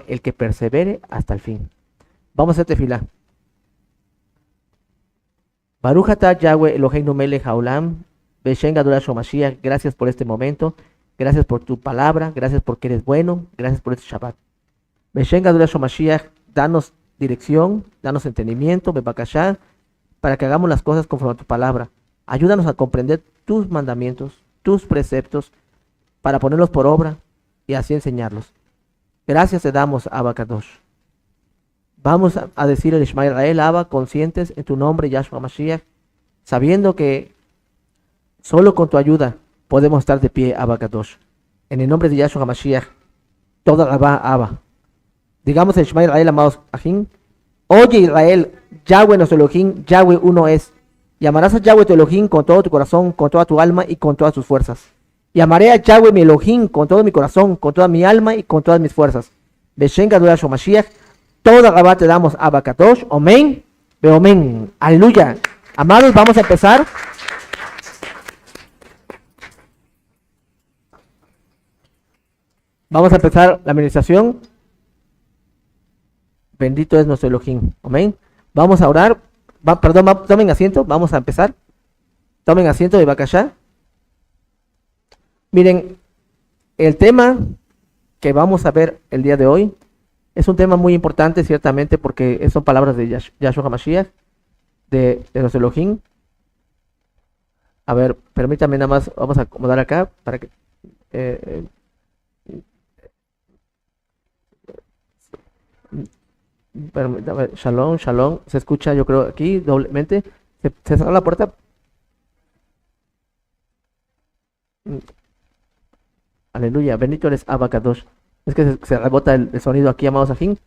el que persevere hasta el fin. Vamos a hacer tefilá. Baruch atah Yahweh Eloheinu melech haolam, Beshem gadol Yahshua Mashiach. Gracias por este momento, gracias por tu palabra, gracias porque eres bueno, gracias por este Shabbat. Beshem gadol Yahshua Mashiach, danos dirección, danos entendimiento, bebakashá, para que hagamos las cosas conforme a tu palabra. Ayúdanos a comprender tus mandamientos, tus preceptos, para ponerlos por obra y así enseñarlos. Gracias te damos, Abba Kadosh. Vamos a decir el Shema Israel, Abba, conscientes en tu nombre, Yahshua Mashiach, sabiendo que solo con tu ayuda podemos estar de pie, Abba Kadosh. En el nombre de Yahshua Mashiach, toda Rabá, Abba. Digamos el Shema Israel, amados Ajín. Oye Israel, Yahweh nuestro Elohim, Yahweh uno es. Y amarás a Yahweh tu Elohim con todo tu corazón, con toda tu alma y con todas tus fuerzas. Y amaré a Yahweh mi Elohim con todo mi corazón, con toda mi alma y con todas mis fuerzas. Beshem gadol Yahshua Mashiach. Toda Rabá te damos, Abba Kadosh. Amén. Amén. Aleluya. Amados, vamos a empezar. Vamos a empezar la administración. Bendito es nuestro Elohim. Amén. Vamos a orar. Tomen asiento. Vamos a empezar. Tomen asiento de Bakashá. Miren, el tema que vamos a ver el día de hoy es un tema muy importante, ciertamente, porque son palabras de Yahshua HaMashiach, de nuestro Elohim. A ver, permítanme nada más, vamos a acomodar acá para que... Shalom, shalom. Se escucha, yo creo, aquí doblemente. ¿Se cerró la puerta? Aleluya. Bendito eres, Abba Kadosh. Es que se rebota el sonido aquí, amados Ajín.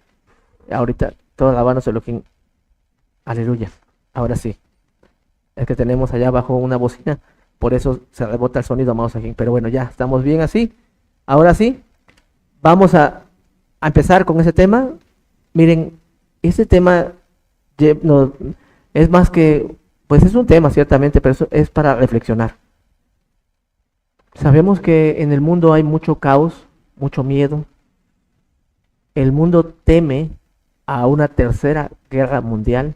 Ahorita, toda la mano se lo Elohim. Aleluya. Ahora sí. Es que tenemos allá abajo una bocina. Por eso se rebota el sonido, amados Ajín. Pero bueno, ya estamos bien así. Ahora sí. Vamos a empezar con ese tema. Miren, ese tema no, es más que, pues es un tema ciertamente, pero eso es para reflexionar. Sabemos que en el mundo hay mucho caos, mucho miedo. El mundo teme a una tercera guerra mundial,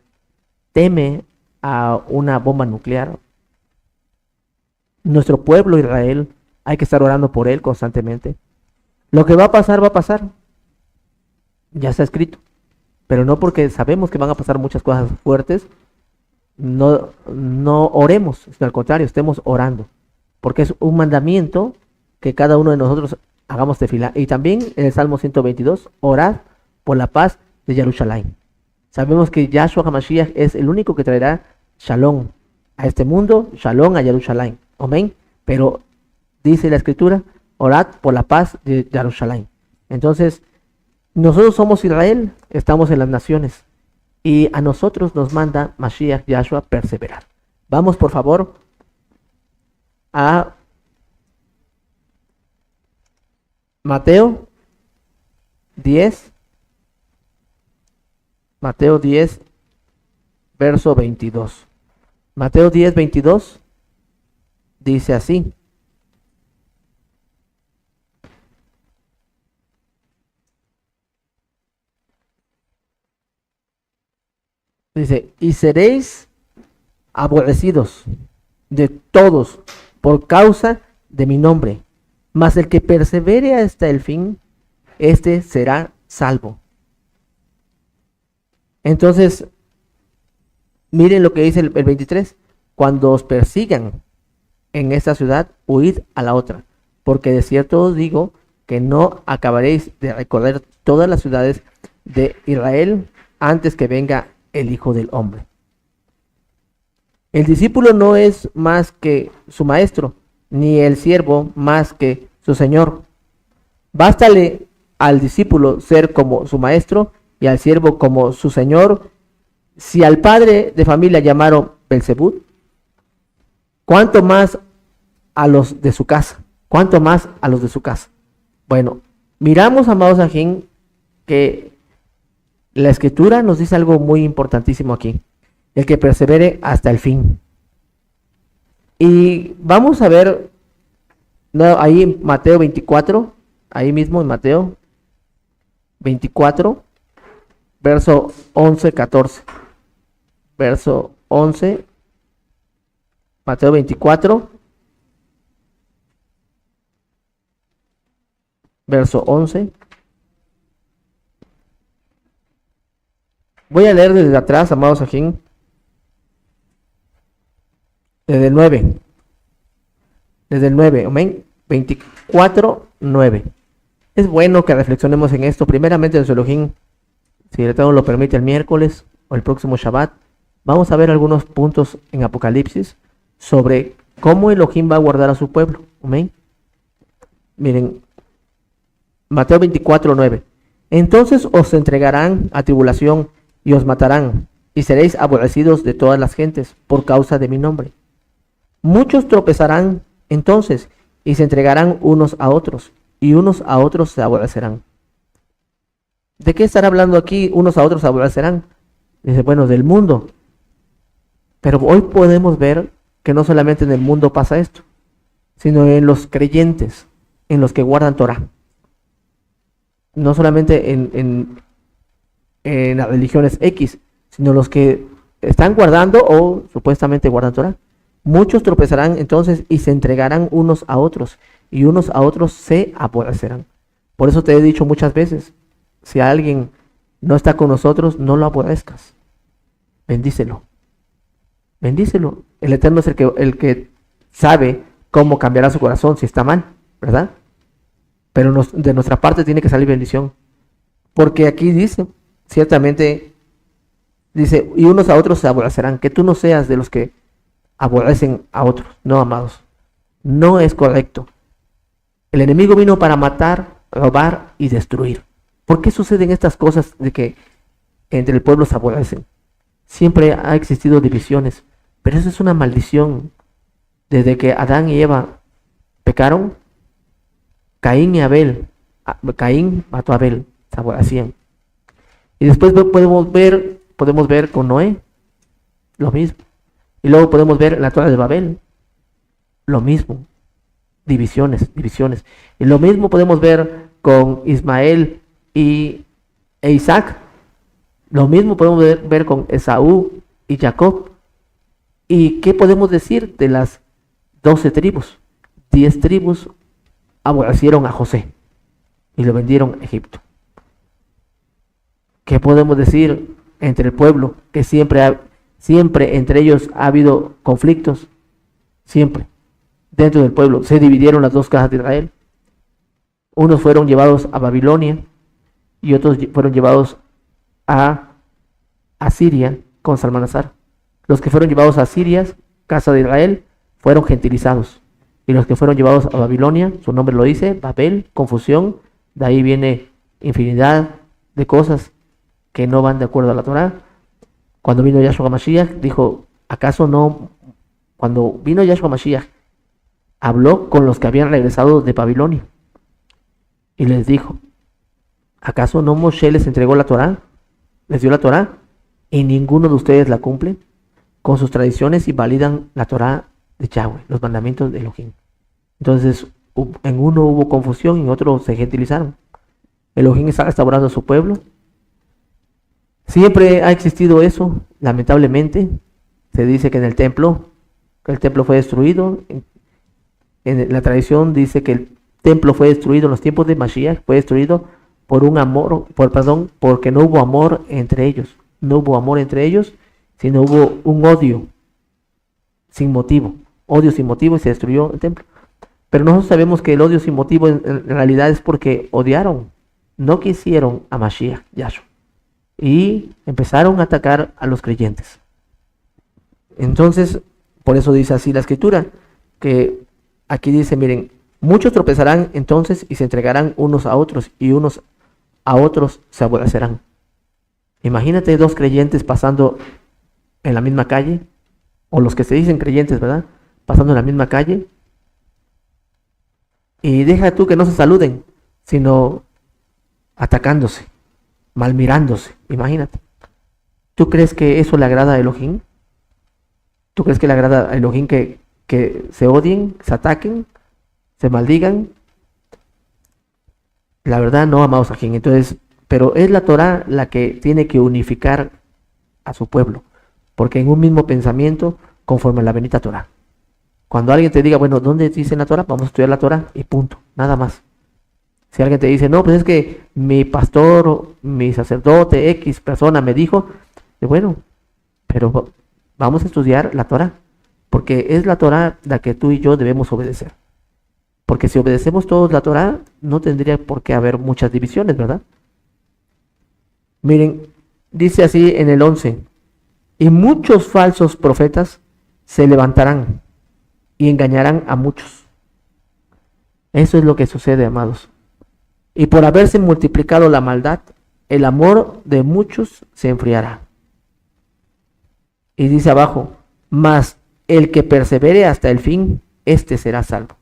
teme a una bomba nuclear. Nuestro pueblo Israel, hay que estar orando por él constantemente. Lo que va a pasar, va a pasar. Ya está escrito. Pero no porque sabemos que van a pasar muchas cosas fuertes, no oremos, sino al contrario, estemos orando. Porque es un mandamiento que cada uno de nosotros hagamos tefilá. Y también en el Salmo 122, orad por la paz de Jerusalén. Sabemos que Yahshua HaMashiach es el único que traerá shalom a este mundo, shalom a Jerusalén. Amén. Pero dice la Escritura, orad por la paz de Jerusalén. Entonces, nosotros somos Israel, estamos en las naciones. Y a nosotros nos manda Mashiach Yahshua perseverar. Vamos, por favor, a Mateo 10, verso 22. Mateo 10, 22 dice así. Dice, y seréis aborrecidos de todos por causa de mi nombre, mas el que persevere hasta el fin, este será salvo. Entonces, miren lo que dice el 23, cuando os persigan en esta ciudad, huid a la otra, porque de cierto os digo que no acabaréis de recorrer todas las ciudades de Israel antes que venga el Hijo del Hombre. El discípulo no es más que su maestro, ni el siervo más que su señor. Bástale al discípulo ser como su maestro y al siervo como su señor. Si al padre de familia llamaron Belzebú, ¿cuánto más a los de su casa? ¿Cuánto más a los de su casa? Bueno, miramos, amados Ajín, que la Escritura nos dice algo muy importantísimo aquí. El que persevere hasta el fin. Y vamos a ver ahí en Mateo 24, ahí mismo en Mateo 24, verso 11, 14. Verso 11, Mateo 24, verso 11. Voy a leer desde atrás, amados Ajín, desde el 9. Desde el 9, amén. 24, 9. Es bueno que reflexionemos en esto. Primeramente, en su Elohim, si el Eterno lo permite, el miércoles o el próximo Shabbat, vamos a ver algunos puntos en Apocalipsis sobre cómo Elohim va a guardar a su pueblo. Amén. Miren, Mateo 24, 9. Entonces os entregarán a tribulación y os matarán, y seréis aborrecidos de todas las gentes por causa de mi nombre. Muchos tropezarán entonces y se entregarán unos a otros, y unos a otros se aborrecerán. ¿De qué estará hablando aquí? Unos a otros se aborrecerán. Dice, bueno, del mundo. Pero hoy podemos ver que no solamente en el mundo pasa esto, sino en los creyentes, en los que guardan Torah. No solamente en las religiones X, sino los que están guardando o supuestamente guardan Torah. Muchos tropezarán entonces y se entregarán unos a otros, y unos a otros se aborrecerán. Por eso te he dicho muchas veces, si alguien no está con nosotros, no lo aborrezcas. Bendícelo. Bendícelo. El Eterno es el que sabe cómo cambiará su corazón si está mal, ¿verdad? Pero de nuestra parte tiene que salir bendición. Porque aquí dice, ciertamente, dice, y unos a otros se aborrecerán. Que tú no seas de los que aborrecen a otros. No, amados. No es correcto. El enemigo vino para matar, robar y destruir. ¿Por qué suceden estas cosas de que entre el pueblo se aborrecen? Siempre ha existido divisiones, pero eso es una maldición. Desde que Adán y Eva pecaron, Caín y Abel, Caín mató a Abel, se aborrecían. Y después podemos ver con Noé, lo mismo. Y luego podemos ver en la Torre de Babel, lo mismo. Divisiones. Y lo mismo podemos ver con Ismael e Isaac. Lo mismo podemos ver con Esaú y Jacob. ¿Y qué podemos decir de las 12 tribus? 10 tribus aborrecieron a José y lo vendieron a Egipto. ¿Qué podemos decir entre el pueblo? Que siempre entre ellos ha habido conflictos. Siempre. Dentro del pueblo se dividieron las dos casas de Israel. Unos fueron llevados a Babilonia y otros fueron llevados a Asiria con Salmanasar. Los que fueron llevados a Asiria, casa de Israel, fueron gentilizados. Y los que fueron llevados a Babilonia, su nombre lo dice, Babel, confusión. De ahí viene infinidad de cosas que no van de acuerdo a la Torah. Cuando vino Yahshua Mashiach, dijo, ¿acaso no? Cuando vino Yahshua Mashiach, habló con los que habían regresado de Babilonia y les dijo, ¿acaso no Moshe les entregó la Torá? Les dio la Torá y ninguno de ustedes la cumple con sus tradiciones y validan la Torá de Yahweh, los mandamientos de Elohim. Entonces, en uno hubo confusión y en otro se gentilizaron. Elohim está restaurando a su pueblo. Siempre ha existido eso, lamentablemente. Se dice que en el templo fue destruido. En la tradición dice que el templo fue destruido en los tiempos de Mashiach, fue destruido porque no hubo amor entre ellos. No hubo amor entre ellos, sino hubo un odio sin motivo. Odio sin motivo y se destruyó el templo. Pero nosotros sabemos que el odio sin motivo en realidad es porque odiaron, no quisieron a Mashiach, Yahshua. Y empezaron a atacar a los creyentes. Entonces, por eso dice así la escritura, que aquí dice, miren, muchos tropezarán entonces y se entregarán unos a otros, y unos a otros se aborrecerán. Imagínate dos creyentes pasando en la misma calle, o los que se dicen creyentes, ¿verdad? Pasando en la misma calle, y deja tú que no se saluden, sino atacándose, malmirándose. Imagínate. ¿Tú crees que eso le agrada a Elohim? ¿Tú crees que le agrada a Elohim que se odien, se ataquen, se maldigan? La verdad no, amados Ajín. Entonces, pero es la Torá la que tiene que unificar a su pueblo, porque en un mismo pensamiento, conforme a la bendita Torá. Cuando alguien te diga, bueno, ¿dónde dice la Torá? Vamos a estudiar la Torá y punto, nada más. Si alguien te dice, no, pues es que mi pastor, mi sacerdote, X persona me dijo, bueno, pero vamos a estudiar la Torá, porque es la Torá la que tú y yo debemos obedecer. Porque si obedecemos todos la Torá, no tendría por qué haber muchas divisiones, ¿verdad? Miren, dice así en el 11, y muchos falsos profetas se levantarán y engañarán a muchos. Eso es lo que sucede, amados. Y por haberse multiplicado la maldad, el amor de muchos se enfriará. Y dice abajo, mas el que persevere hasta el fin, este será salvo.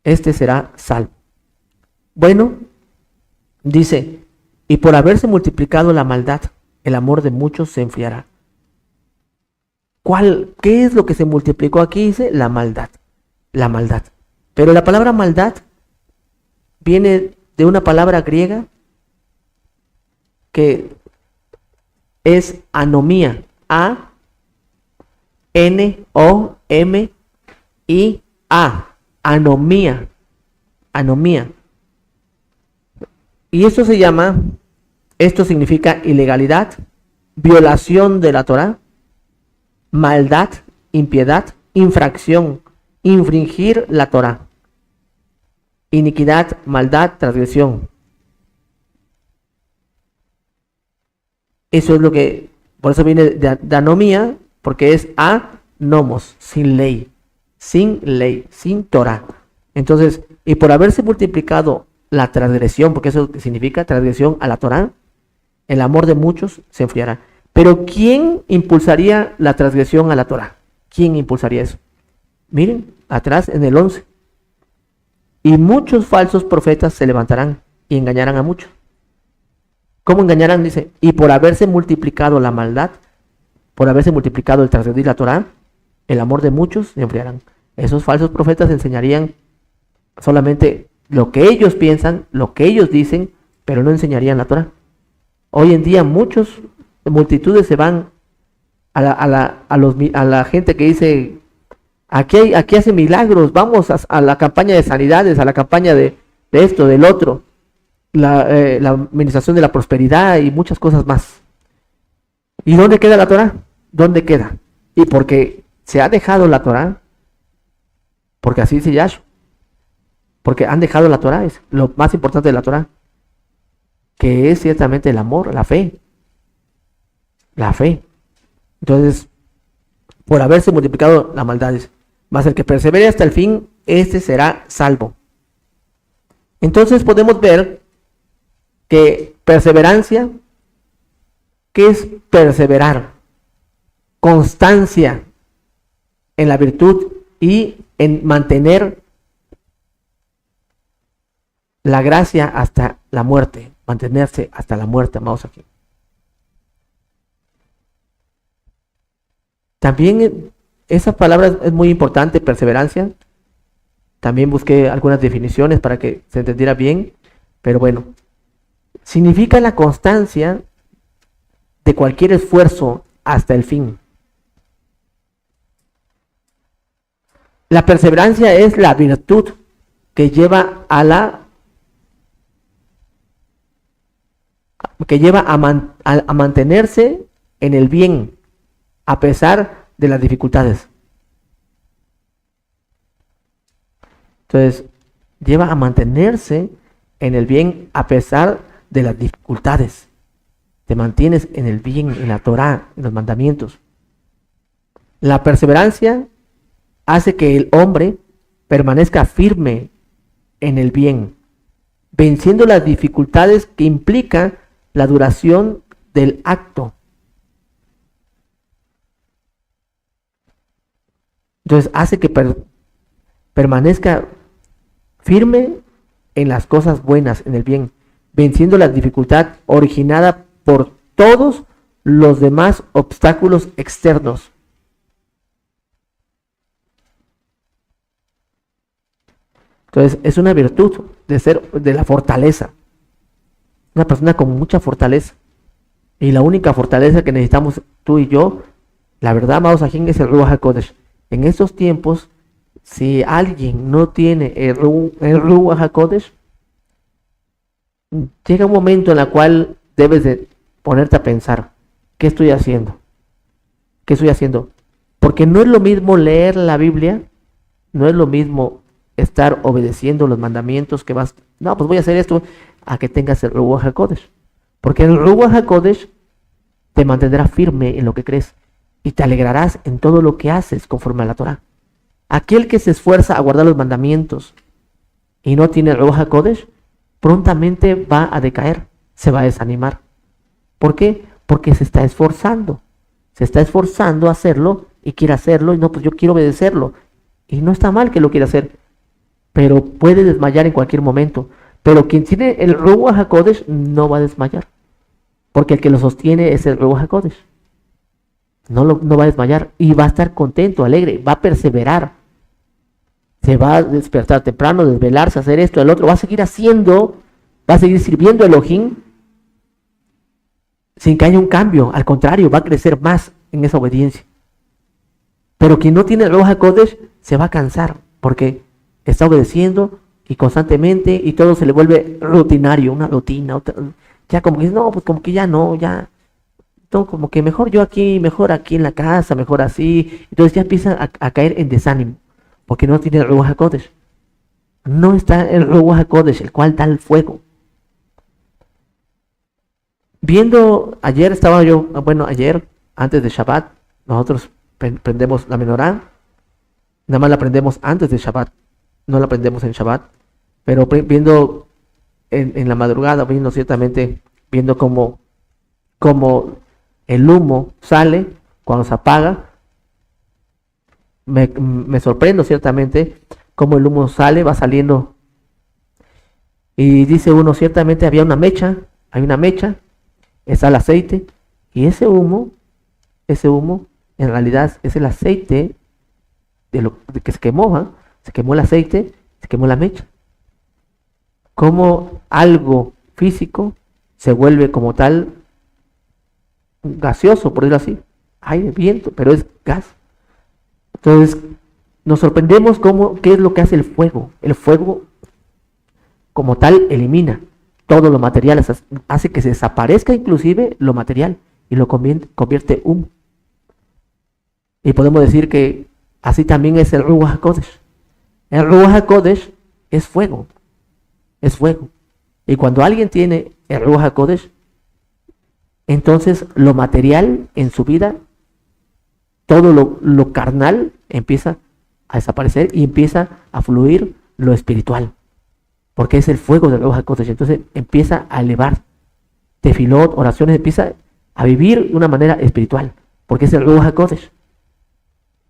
Este será salvo. Bueno, dice, y por haberse multiplicado la maldad, el amor de muchos se enfriará. ¿Qué es lo que se multiplicó aquí? Dice la maldad. La maldad. Pero la palabra maldad viene de una palabra griega que es anomía. A-N-O-M-I-A. Anomía. Anomía. Y esto significa ilegalidad, violación de la Torá, maldad, impiedad, infracción, infringir la Torá, iniquidad, maldad, transgresión. Eso es lo que, por eso viene de anomía, porque es anomos, sin ley, sin Torá. Entonces, y por haberse multiplicado la transgresión, porque eso significa transgresión a la Torá, el amor de muchos se enfriará. Pero ¿quién impulsaría la transgresión a la Torá? ¿Quién impulsaría eso? Miren, atrás en el 11. Y muchos falsos profetas se levantarán y engañarán a muchos. ¿Cómo engañarán? Dice, y por haberse multiplicado la maldad, por haberse multiplicado el transgredir la Torá, el amor de muchos se enfriarán. Esos falsos profetas enseñarían solamente lo que ellos piensan, lo que ellos dicen, pero no enseñarían la Torá. Hoy en día multitudes se van a la gente que dice, aquí hace milagros, vamos a la campaña de sanidades, a la campaña de esto, del otro, la administración de la prosperidad y muchas cosas más. ¿Y dónde queda la Torá? ¿Dónde queda? Y porque se ha dejado la Torá, porque así dice Yahshua, porque han dejado la Torá, es lo más importante de la Torá, que es ciertamente el amor, la fe. La fe. Entonces, por haberse multiplicado las maldades, mas el que persevere hasta el fin, este será salvo. Entonces podemos ver que perseverancia, ¿qué es perseverar? Constancia en la virtud y en mantener la gracia hasta la muerte, mantenerse hasta la muerte, amados aquí. También esa palabra es muy importante, perseverancia. También busqué algunas definiciones para que se entendiera bien, pero bueno, significa la constancia de cualquier esfuerzo hasta el fin. La perseverancia es la virtud que lleva a mantenerse en el bien a pesar de las dificultades. Entonces, lleva a mantenerse en el bien a pesar de las dificultades. Te mantienes en el bien, en la Torá, en los mandamientos. La perseverancia hace que el hombre permanezca firme en el bien, venciendo las dificultades que implica la duración del acto. Entonces hace que permanezca firme en las cosas buenas, en el bien, venciendo la dificultad originada por todos los demás obstáculos externos. Entonces es una virtud de la fortaleza. una persona con mucha fortaleza. Y la única fortaleza que necesitamos tú y yo, la verdad, amados ajín, es el Ruach HaKodesh. En estos tiempos, si alguien no tiene el Ruach HaKodesh, llega un momento en el cual debes de ponerte a pensar, ¿qué estoy haciendo? ¿Qué estoy haciendo? Porque no es lo mismo leer la Biblia, no es lo mismo estar obedeciendo los mandamientos que vas, no, pues voy a hacer esto, a que tengas el Ruach HaKodesh. Porque el Ruach HaKodesh te mantendrá firme en lo que crees y te alegrarás en todo lo que haces conforme a la Torah. Aquel que se esfuerza a guardar los mandamientos y no tiene el Ruach HaKodesh, prontamente va a decaer, se va a desanimar. ¿Por qué? Porque se está esforzando a hacerlo y quiere hacerlo y no, pues yo quiero obedecerlo. Y no está mal que lo quiera hacer, pero puede desmayar en cualquier momento. Pero quien tiene el Ruach HaKodesh no va a desmayar, porque el que lo sostiene es el Ruach HaKodesh. No va a desmayar y va a estar contento, alegre, va a perseverar. Se va a despertar temprano, desvelarse, hacer esto, el otro, va a seguir haciendo, va a seguir sirviendo a Elohim sin que haya un cambio. Al contrario, va a crecer más en esa obediencia. Pero quien no tiene el Ruach HaKodesh se va a cansar porque está obedeciendo y constantemente y todo se le vuelve rutinario, una rutina, ya como que no, pues como que ya no, ya, todo como que mejor yo aquí, mejor aquí en la casa, mejor así. Entonces ya empieza a caer en desánimo porque no tiene el Ruach HaKodesh. No está el Ruach HaKodesh, el cual da el fuego. Viendo, ayer estaba yo, ayer, antes de Shabbat, nosotros prendemos la menorá, nada más la prendemos antes de Shabbat, no la prendemos en Shabbat, pero viendo en la madrugada, viendo cómo el humo sale cuando se apaga, me sorprendo ciertamente cómo el humo sale, va saliendo, y dice uno, ciertamente hay una mecha, está el aceite, y ese humo, en realidad es el aceite de que se quemó, ¿eh? Se quemó el aceite, se quemó la mecha. Como algo físico se vuelve como tal gaseoso, por decirlo así, aire, viento, pero es gas. Entonces nos sorprendemos qué es lo que hace el fuego. El fuego como tal elimina todo lo material, hace que se desaparezca inclusive lo material y lo convierte en humo. Y podemos decir que así también es el Ruach HaKodesh. El Ruach HaKodesh es fuego. Y cuando alguien tiene el Ruach HaKodesh, entonces lo material en su vida, todo lo carnal empieza a desaparecer y empieza a fluir lo espiritual. Porque es el fuego del Ruach HaKodesh. Entonces empieza a elevar tefilot, oraciones, empieza a vivir de una manera espiritual. Porque es el Ruach HaKodesh.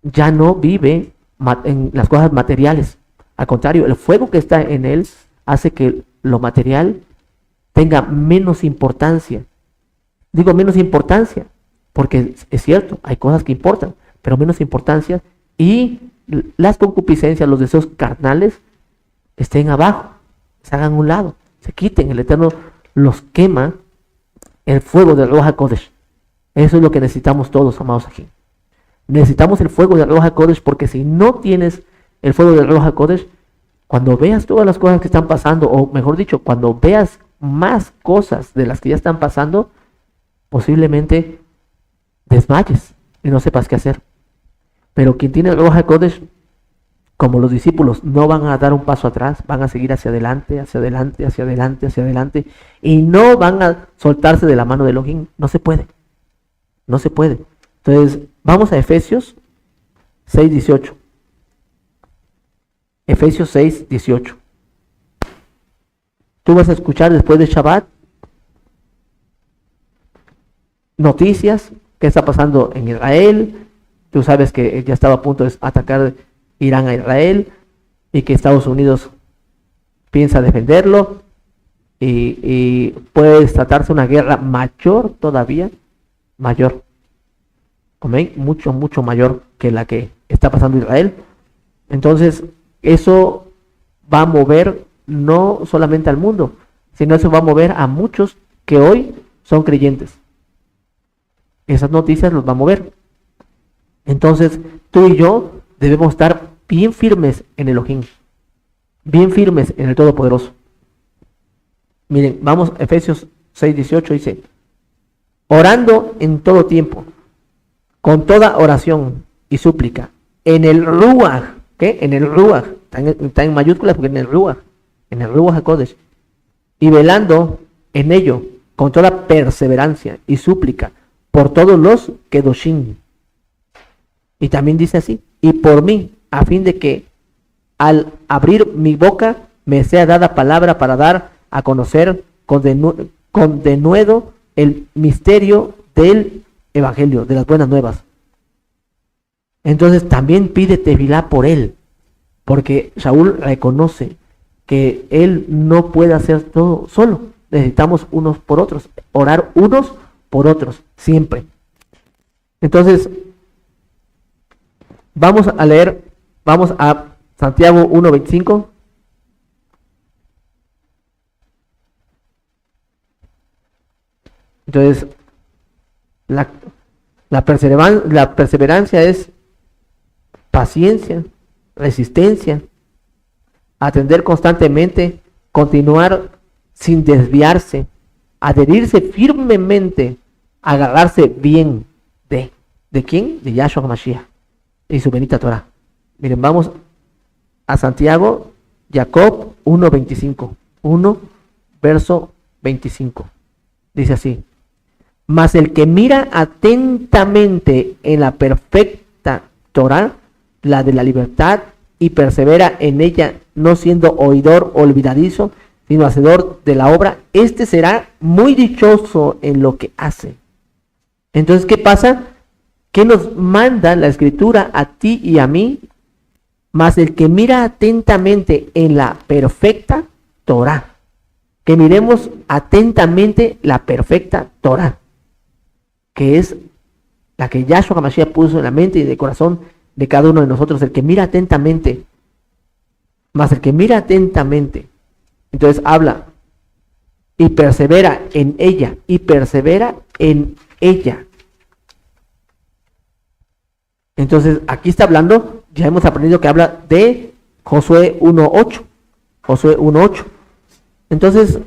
Ya no vive en las cosas materiales. Al contrario, el fuego que está en él hace que lo material tenga menos importancia. Digo menos importancia, porque es cierto, hay cosas que importan, pero menos importancia, y las concupiscencias, los deseos carnales estén abajo, se hagan a un lado, se quiten. El Eterno los quema el fuego del Ruach HaKodesh. Eso es lo que necesitamos todos, amados aquí. Necesitamos el fuego del Ruach HaKodesh, porque si no tienes el fuego del Ruach HaKodesh, cuando veas todas las cosas que están pasando, o mejor dicho, cuando veas más cosas de las que ya están pasando, posiblemente desmayes y no sepas qué hacer. Pero quien tiene el Ruach HaKodesh, como los discípulos, no van a dar un paso atrás, van a seguir hacia adelante, y no van a soltarse de la mano de Elohim. No se puede. Entonces, vamos a Efesios 6:18. Efesios 6:18. Tú vas a escuchar después de Shabbat noticias, qué está pasando en Israel. Tú sabes que ya estaba a punto de atacar Irán a Israel y que Estados Unidos piensa defenderlo, y puede tratarse una guerra mayor todavía, mayor, amén, mucho mayor que la que está pasando Israel. Entonces eso va a mover no solamente al mundo, sino eso va a mover a muchos que hoy son creyentes. Esas noticias los va a mover. Entonces, tú y yo debemos estar bien firmes en Elohim, bien firmes en el Todopoderoso. Miren, vamos, Efesios 6:18 dice, orando en todo tiempo, con toda oración y súplica, en el Ruach, ¿qué? En el Ruach, está en mayúsculas porque en el Ruach HaKodesh, y velando en ello, con toda perseverancia y súplica, por todos los Kedoshim. Y también dice así, y por mí, a fin de que al abrir mi boca me sea dada palabra para dar a conocer con denuedo el misterio del evangelio, de las buenas nuevas. Entonces también pide tefilá por él, porque Saúl reconoce que él no puede hacer todo solo. Necesitamos unos por otros, orar unos por otros, siempre. Entonces, vamos a leer, vamos a Santiago 1:25. Entonces, la perseverancia es paciencia, resistencia, atender constantemente, continuar sin desviarse, adherirse firmemente, agarrarse bien ¿de quién? De Yahshua HaMashiach y su bendita Torah. Miren, vamos a Santiago, Jacob 1:25, 1 verso 25. Dice así, mas el que mira atentamente en la perfecta Torah, la de la libertad, y persevera en ella, no siendo oidor olvidadizo, sino hacedor de la obra, este será muy dichoso en lo que hace. Entonces, ¿qué pasa? ¿Qué nos manda la Escritura a ti y a mí? Mas el que mira atentamente en la perfecta Torah. Que miremos atentamente la perfecta Torah, que es la que Yahshua HaMashiach puso en la mente y en el corazón de cada uno de nosotros. El que mira atentamente, mas el que mira atentamente, entonces habla, y persevera en ella, y persevera en ella. Entonces, aquí está hablando, ya hemos aprendido que habla de Josué 1:8. Josué 1:8. Entonces,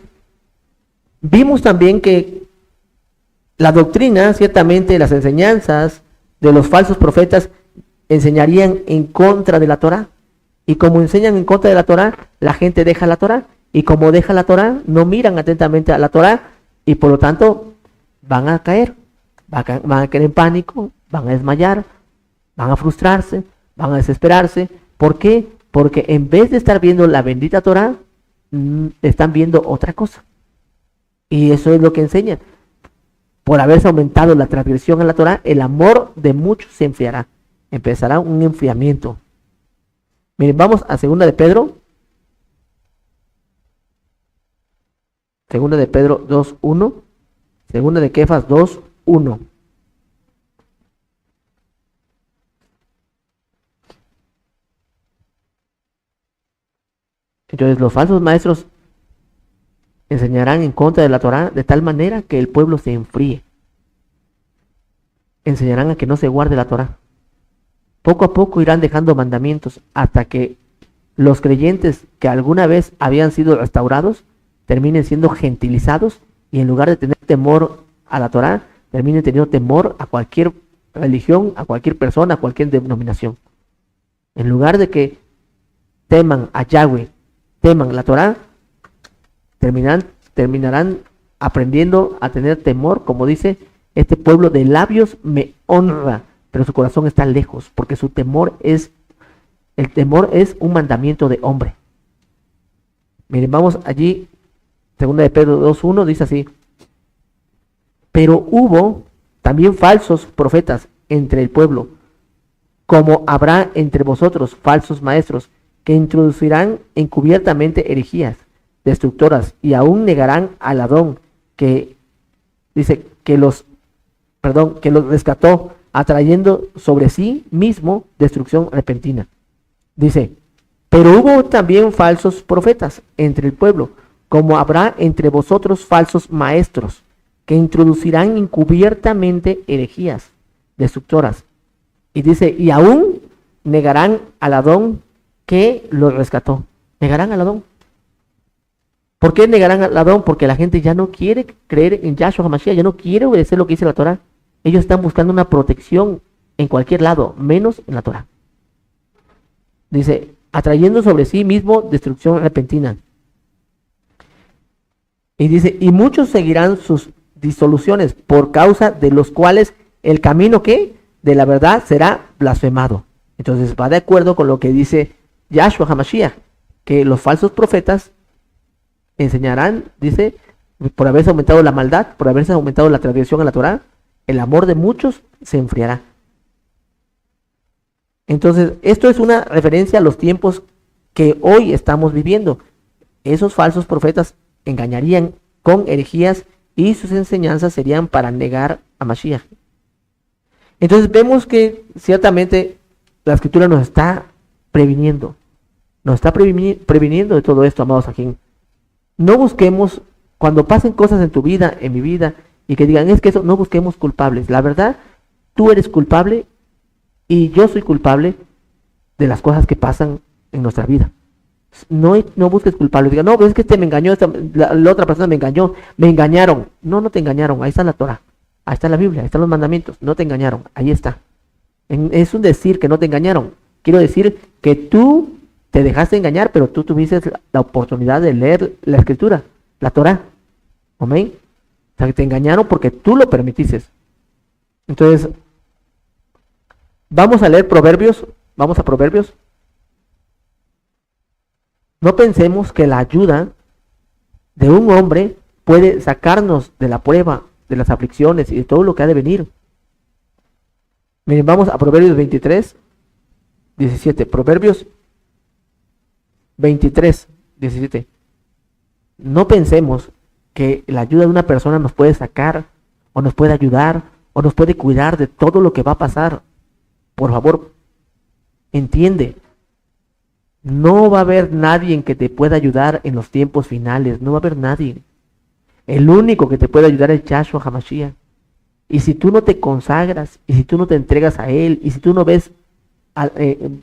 vimos también que la doctrina, ciertamente las enseñanzas de los falsos profetas enseñarían en contra de la Torah. Y como enseñan en contra de la Torah, la gente deja la Torah. Y como deja la Torah, no miran atentamente a la Torah y por lo tanto van a caer. Van a caer en pánico, van a desmayar, van a frustrarse, van a desesperarse. ¿Por qué? Porque en vez de estar viendo la bendita Torah, están viendo otra cosa. Y eso es lo que enseñan. Por haberse aumentado la transgresión a la Torah, el amor de muchos se enfriará. Empezará un enfriamiento. Miren, vamos a 2 de Pedro. 2 de Pedro 2:1. 2 de Kefas 2:1. Entonces los falsos maestros enseñarán en contra de la Torah de tal manera que el pueblo se enfríe. Enseñarán a que no se guarde la Torah. Poco a poco irán dejando mandamientos hasta que los creyentes que alguna vez habían sido restaurados terminen siendo gentilizados y en lugar de tener temor a la Torah, terminen teniendo temor a cualquier religión, a cualquier persona, a cualquier denominación. En lugar de que teman a Yahweh, teman la Torah, terminarán aprendiendo a tener temor, como dice, este pueblo de labios me honra, pero su corazón está lejos, porque el temor es un mandamiento de hombre. Miren, vamos allí, 2 de Pedro 2:1, dice así, pero hubo también falsos profetas entre el pueblo, como habrá entre vosotros falsos maestros, que introducirán encubiertamente herejías destructoras y aún negarán al Adón que dice que los rescató, atrayendo sobre sí mismo destrucción repentina. Dice, pero hubo también falsos profetas entre el pueblo, como habrá entre vosotros falsos maestros, que introducirán encubiertamente herejías destructoras. Y dice, y aún negarán al Adón que los rescató. Negarán al Adón. ¿Por qué negarán al Adón? Porque la gente ya no quiere creer en Yahshua HaMashiach, ya no quiere obedecer lo que dice la Torah. Ellos están buscando una protección en cualquier lado, menos en la Torah. Dice, atrayendo sobre sí mismo destrucción repentina. Y dice, y muchos seguirán sus disoluciones, por causa de los cuales el camino que de la verdad será blasfemado. Entonces va de acuerdo con lo que dice Yahshua HaMashiach, que los falsos profetas enseñarán, dice, por haberse aumentado la maldad, por haberse aumentado la transgresión a la Torah, el amor de muchos se enfriará. Entonces, esto es una referencia a los tiempos que hoy estamos viviendo. Esos falsos profetas engañarían con herejías y sus enseñanzas serían para negar a Mashiach. Entonces vemos que ciertamente la Escritura nos está previniendo. Nos está previniendo de todo esto, amados aquí. No busquemos, cuando pasen cosas en tu vida, en mi vida, y que digan, es que eso, no busquemos culpables. La verdad, tú eres culpable y yo soy culpable de las cosas que pasan en nuestra vida. No busques culpables. Diga, no, pues es que este me engañó, la otra persona me engañó, me engañaron. No te engañaron. Ahí está la Torah, ahí está la Biblia, ahí están los mandamientos. No te engañaron, ahí está. Es un decir que no te engañaron. Quiero decir que tú te dejaste engañar, pero tú tuviste la oportunidad de leer la Escritura, la Torah. Amén. O sea, que te engañaron porque tú lo permitiste. Entonces, vamos a leer Proverbios. Vamos a Proverbios. No pensemos que la ayuda de un hombre puede sacarnos de la prueba, de las aflicciones y de todo lo que ha de venir. Miren, vamos a Proverbios 23, 17. Proverbios 23, 17. No pensemos que la ayuda de una persona nos puede sacar, o nos puede ayudar, o nos puede cuidar de todo lo que va a pasar. Por favor, entiende. No va a haber nadie que te pueda ayudar en los tiempos finales. No va a haber nadie. El único que te puede ayudar es Yahshua HaMashiach. Y si tú no te consagras, y si tú no te entregas a Él, y si tú no ves,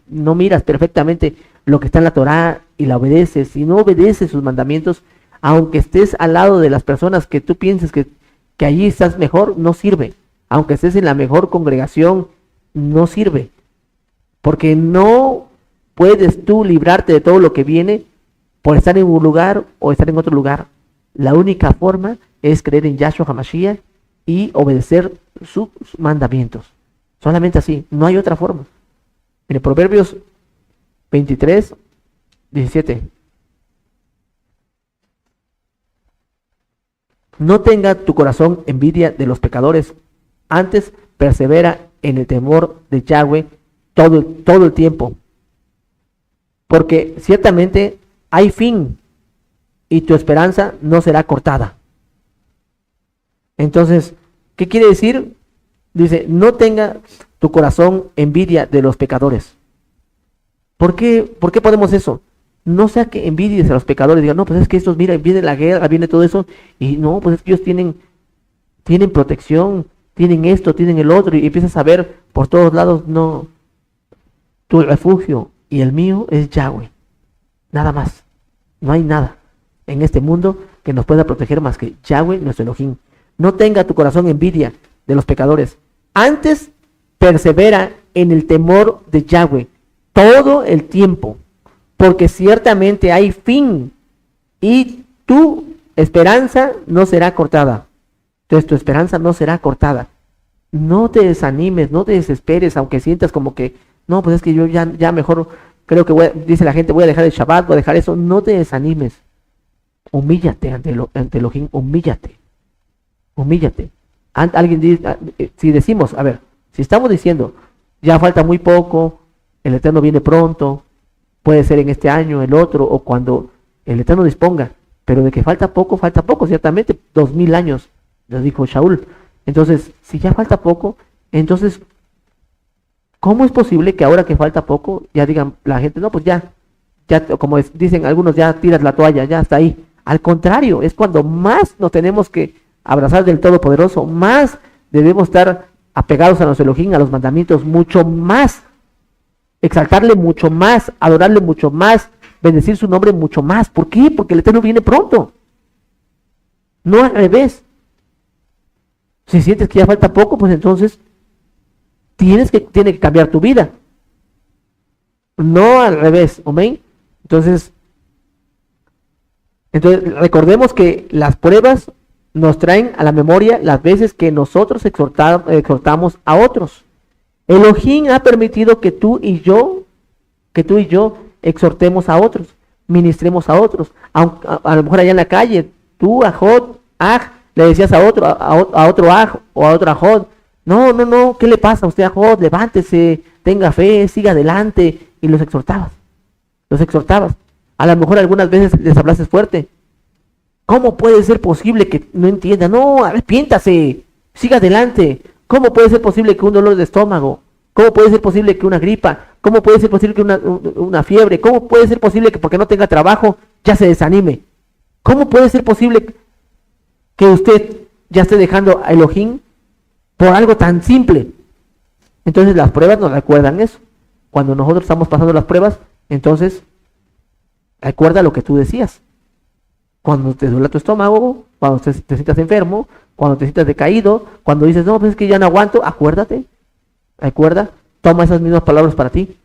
no miras perfectamente lo que está en la Torah y la obedeces, y no obedeces sus mandamientos, aunque estés al lado de las personas que tú pienses que allí estás mejor, no sirve. Aunque estés en la mejor congregación, no sirve. Porque no puedes tú librarte de todo lo que viene por estar en un lugar o estar en otro lugar. La única forma es creer en Yahshua HaMashiach y obedecer sus mandamientos. Solamente así, no hay otra forma. En Proverbios 23, 17. No tenga tu corazón envidia de los pecadores, antes persevera en el temor de Yahweh todo el tiempo. Porque ciertamente hay fin y tu esperanza no será cortada. Entonces, ¿qué quiere decir? Dice, no tenga tu corazón envidia de los pecadores. ¿Por qué podemos eso? No sea que envidies a los pecadores, digan, no, pues es que estos, mira, viene la guerra, viene todo eso, y no, pues es que ellos tienen protección, tienen esto, tienen el otro, y empiezas a ver por todos lados, no, tu refugio y el mío es Yahweh, nada más, no hay nada en este mundo que nos pueda proteger más que Yahweh, nuestro Elohim. No tenga tu corazón envidia de los pecadores, antes persevera en el temor de Yahweh todo el tiempo, porque ciertamente hay fin y tu esperanza no será cortada. Entonces tu esperanza no será cortada. No te desanimes, no te desesperes, aunque sientas como que, no, pues es que yo ya mejor, creo que dice la gente, voy a dejar el Shabbat, voy a dejar eso. No te desanimes. Humíllate ante Elohim, humíllate. Alguien dice, si decimos, a ver, si estamos diciendo, ya falta muy poco, el Eterno viene pronto, puede ser en este año, el otro, o cuando el Eterno disponga, pero de que falta poco, ciertamente, 2000 años, lo dijo Shaul. Entonces, si ya falta poco, entonces, ¿cómo es posible que ahora que falta poco, ya digan la gente, no, pues ya, como dicen algunos, ya tiras la toalla, ya hasta ahí Al contrario, es cuando más nos tenemos que abrazar del Todopoderoso, más debemos estar apegados a nuestro Elohim, a los mandamientos, mucho más, exaltarle mucho más, adorarle mucho más, bendecir su nombre mucho más. ¿Por qué? Porque el Eterno viene pronto. No al revés. Si sientes que ya falta poco, pues entonces tiene que cambiar tu vida. No al revés, amén. Entonces recordemos que las pruebas nos traen a la memoria las veces que nosotros exhortamos a otros. Elohim ha permitido que tú y yo exhortemos a otros, ministremos a otros. A lo mejor allá en la calle, tú, Ajod, le decías a otro Aj o a otra Ajod, no, ¿qué le pasa a usted, Ajod? Levántese, tenga fe, siga adelante, y los exhortabas. A lo mejor algunas veces les hablaste fuerte. ¿Cómo puede ser posible que no entienda? No, arrepiéntase, siga adelante. ¿Cómo puede ser posible que un dolor de estómago? ¿Cómo puede ser posible que una gripa? ¿Cómo puede ser posible que una fiebre? ¿Cómo puede ser posible que porque no tenga trabajo ya se desanime? ¿Cómo puede ser posible que usted ya esté dejando a Elohim por algo tan simple? Entonces las pruebas nos recuerdan eso. Cuando nosotros estamos pasando las pruebas, entonces recuerda lo que tú decías. Cuando te duele tu estómago, cuando te sientas enfermo, cuando te sientas decaído, cuando dices, no, pues es que ya no aguanto, acuérdate, recuerda, toma esas mismas palabras para ti.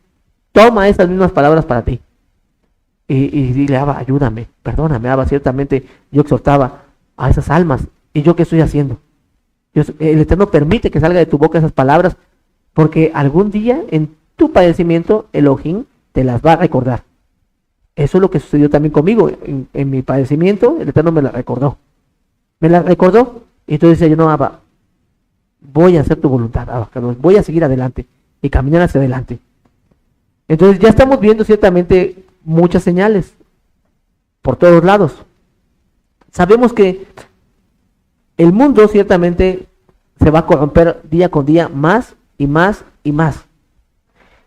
Y dile, Abba, ayúdame, perdóname, Abba, ciertamente yo exhortaba a esas almas. ¿Y yo qué estoy haciendo? El Eterno permite que salga de tu boca esas palabras, porque algún día en tu padecimiento, Elohim te las va a recordar. Eso es lo que sucedió también conmigo. En mi padecimiento, el Eterno me la recordó. Y entonces decía yo, no, Abba, voy a hacer tu voluntad, Abba, voy a seguir adelante y caminar hacia adelante. Entonces ya estamos viendo ciertamente muchas señales por todos lados. Sabemos que el mundo ciertamente se va a corromper día con día más y más y más.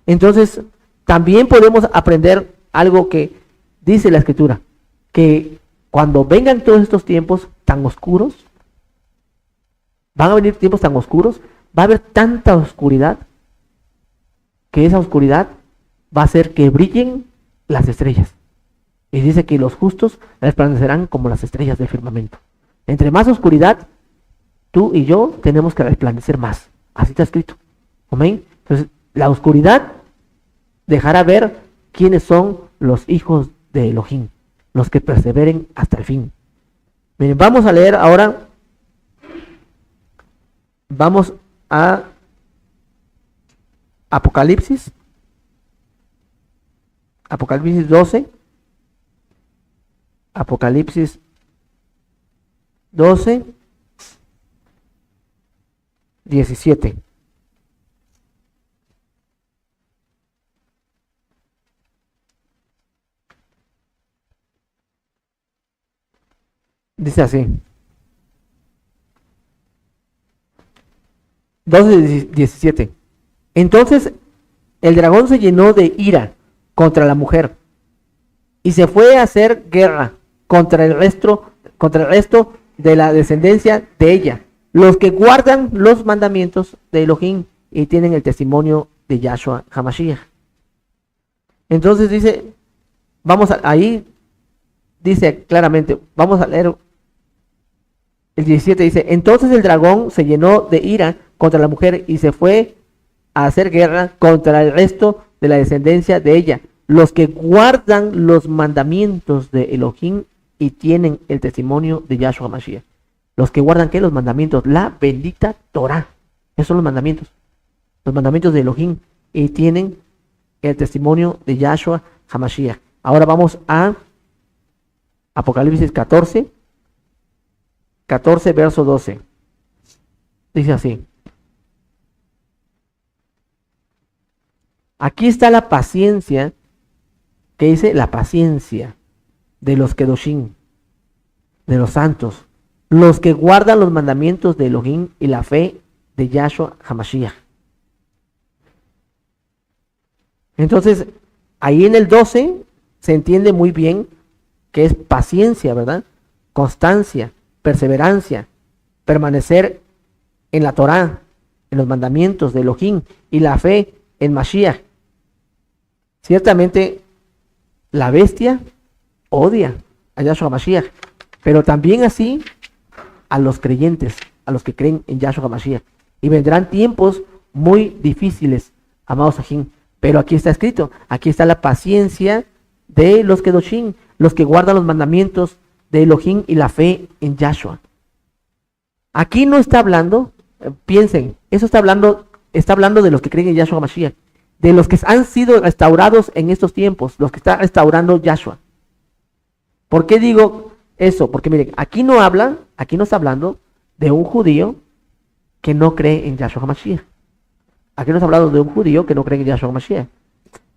Entonces también podemos aprender algo que dice la Escritura, que cuando vengan todos estos tiempos tan oscuros, van a venir tiempos tan oscuros, va a haber tanta oscuridad, que esa oscuridad va a hacer que brillen las estrellas. Y dice que los justos resplandecerán como las estrellas del firmamento. Entre más oscuridad, tú y yo tenemos que resplandecer más. Así está escrito. Amén. Entonces, la oscuridad dejará ver quiénes son los hijos de Elohim, los que perseveren hasta el fin. Miren, vamos a leer ahora, vamos a Apocalipsis 12, Apocalipsis 12, 17. Dice así, 12:17. Entonces el dragón se llenó de ira contra la mujer y se fue a hacer guerra contra el resto de la descendencia de ella, los que guardan los mandamientos de Elohim y tienen el testimonio de Yahshua HaMashiach. Entonces dice, ahí dice claramente, vamos a leer el 17, dice, entonces el dragón se llenó de ira contra la mujer y se fue a hacer guerra contra el resto de la descendencia de ella, los que guardan los mandamientos de Elohim y tienen el testimonio de Yahshua HaMashiach. Los que guardan, ¿qué? Los mandamientos, la bendita Torah. Esos son los mandamientos de Elohim, y tienen el testimonio de Yahshua HaMashiach. Ahora vamos a Apocalipsis 14, verso 12. Dice así. Aquí está la paciencia, que dice la paciencia de los Kedoshim, de los santos, los que guardan los mandamientos de Elohim y la fe de Yahshua HaMashiach. Entonces, ahí en el 12 se entiende muy bien que es paciencia, ¿verdad? constancia, perseverancia, permanecer en la Torá, en los mandamientos de Elohim y la fe en Mashiach. Ciertamente la bestia odia a Yahshua Mashiach, pero también así a los creyentes, a los que creen en Yahshua Mashiach. Y vendrán tiempos muy difíciles, amados Ajim. Pero aquí está escrito, aquí está la paciencia de los Kedoshim, los que guardan los mandamientos de Elohim y la fe en Yahshua. Aquí no está hablando, piensen, eso está hablando de los que creen en Yahshua Mashiach, de los que han sido restaurados en estos tiempos, los que está restaurando Yahshua. ¿Por qué digo eso? Porque miren, aquí no está hablando de un judío que no cree en Yahshua Mashiach. Aquí no está hablando de un judío que no cree en Yahshua Mashiach.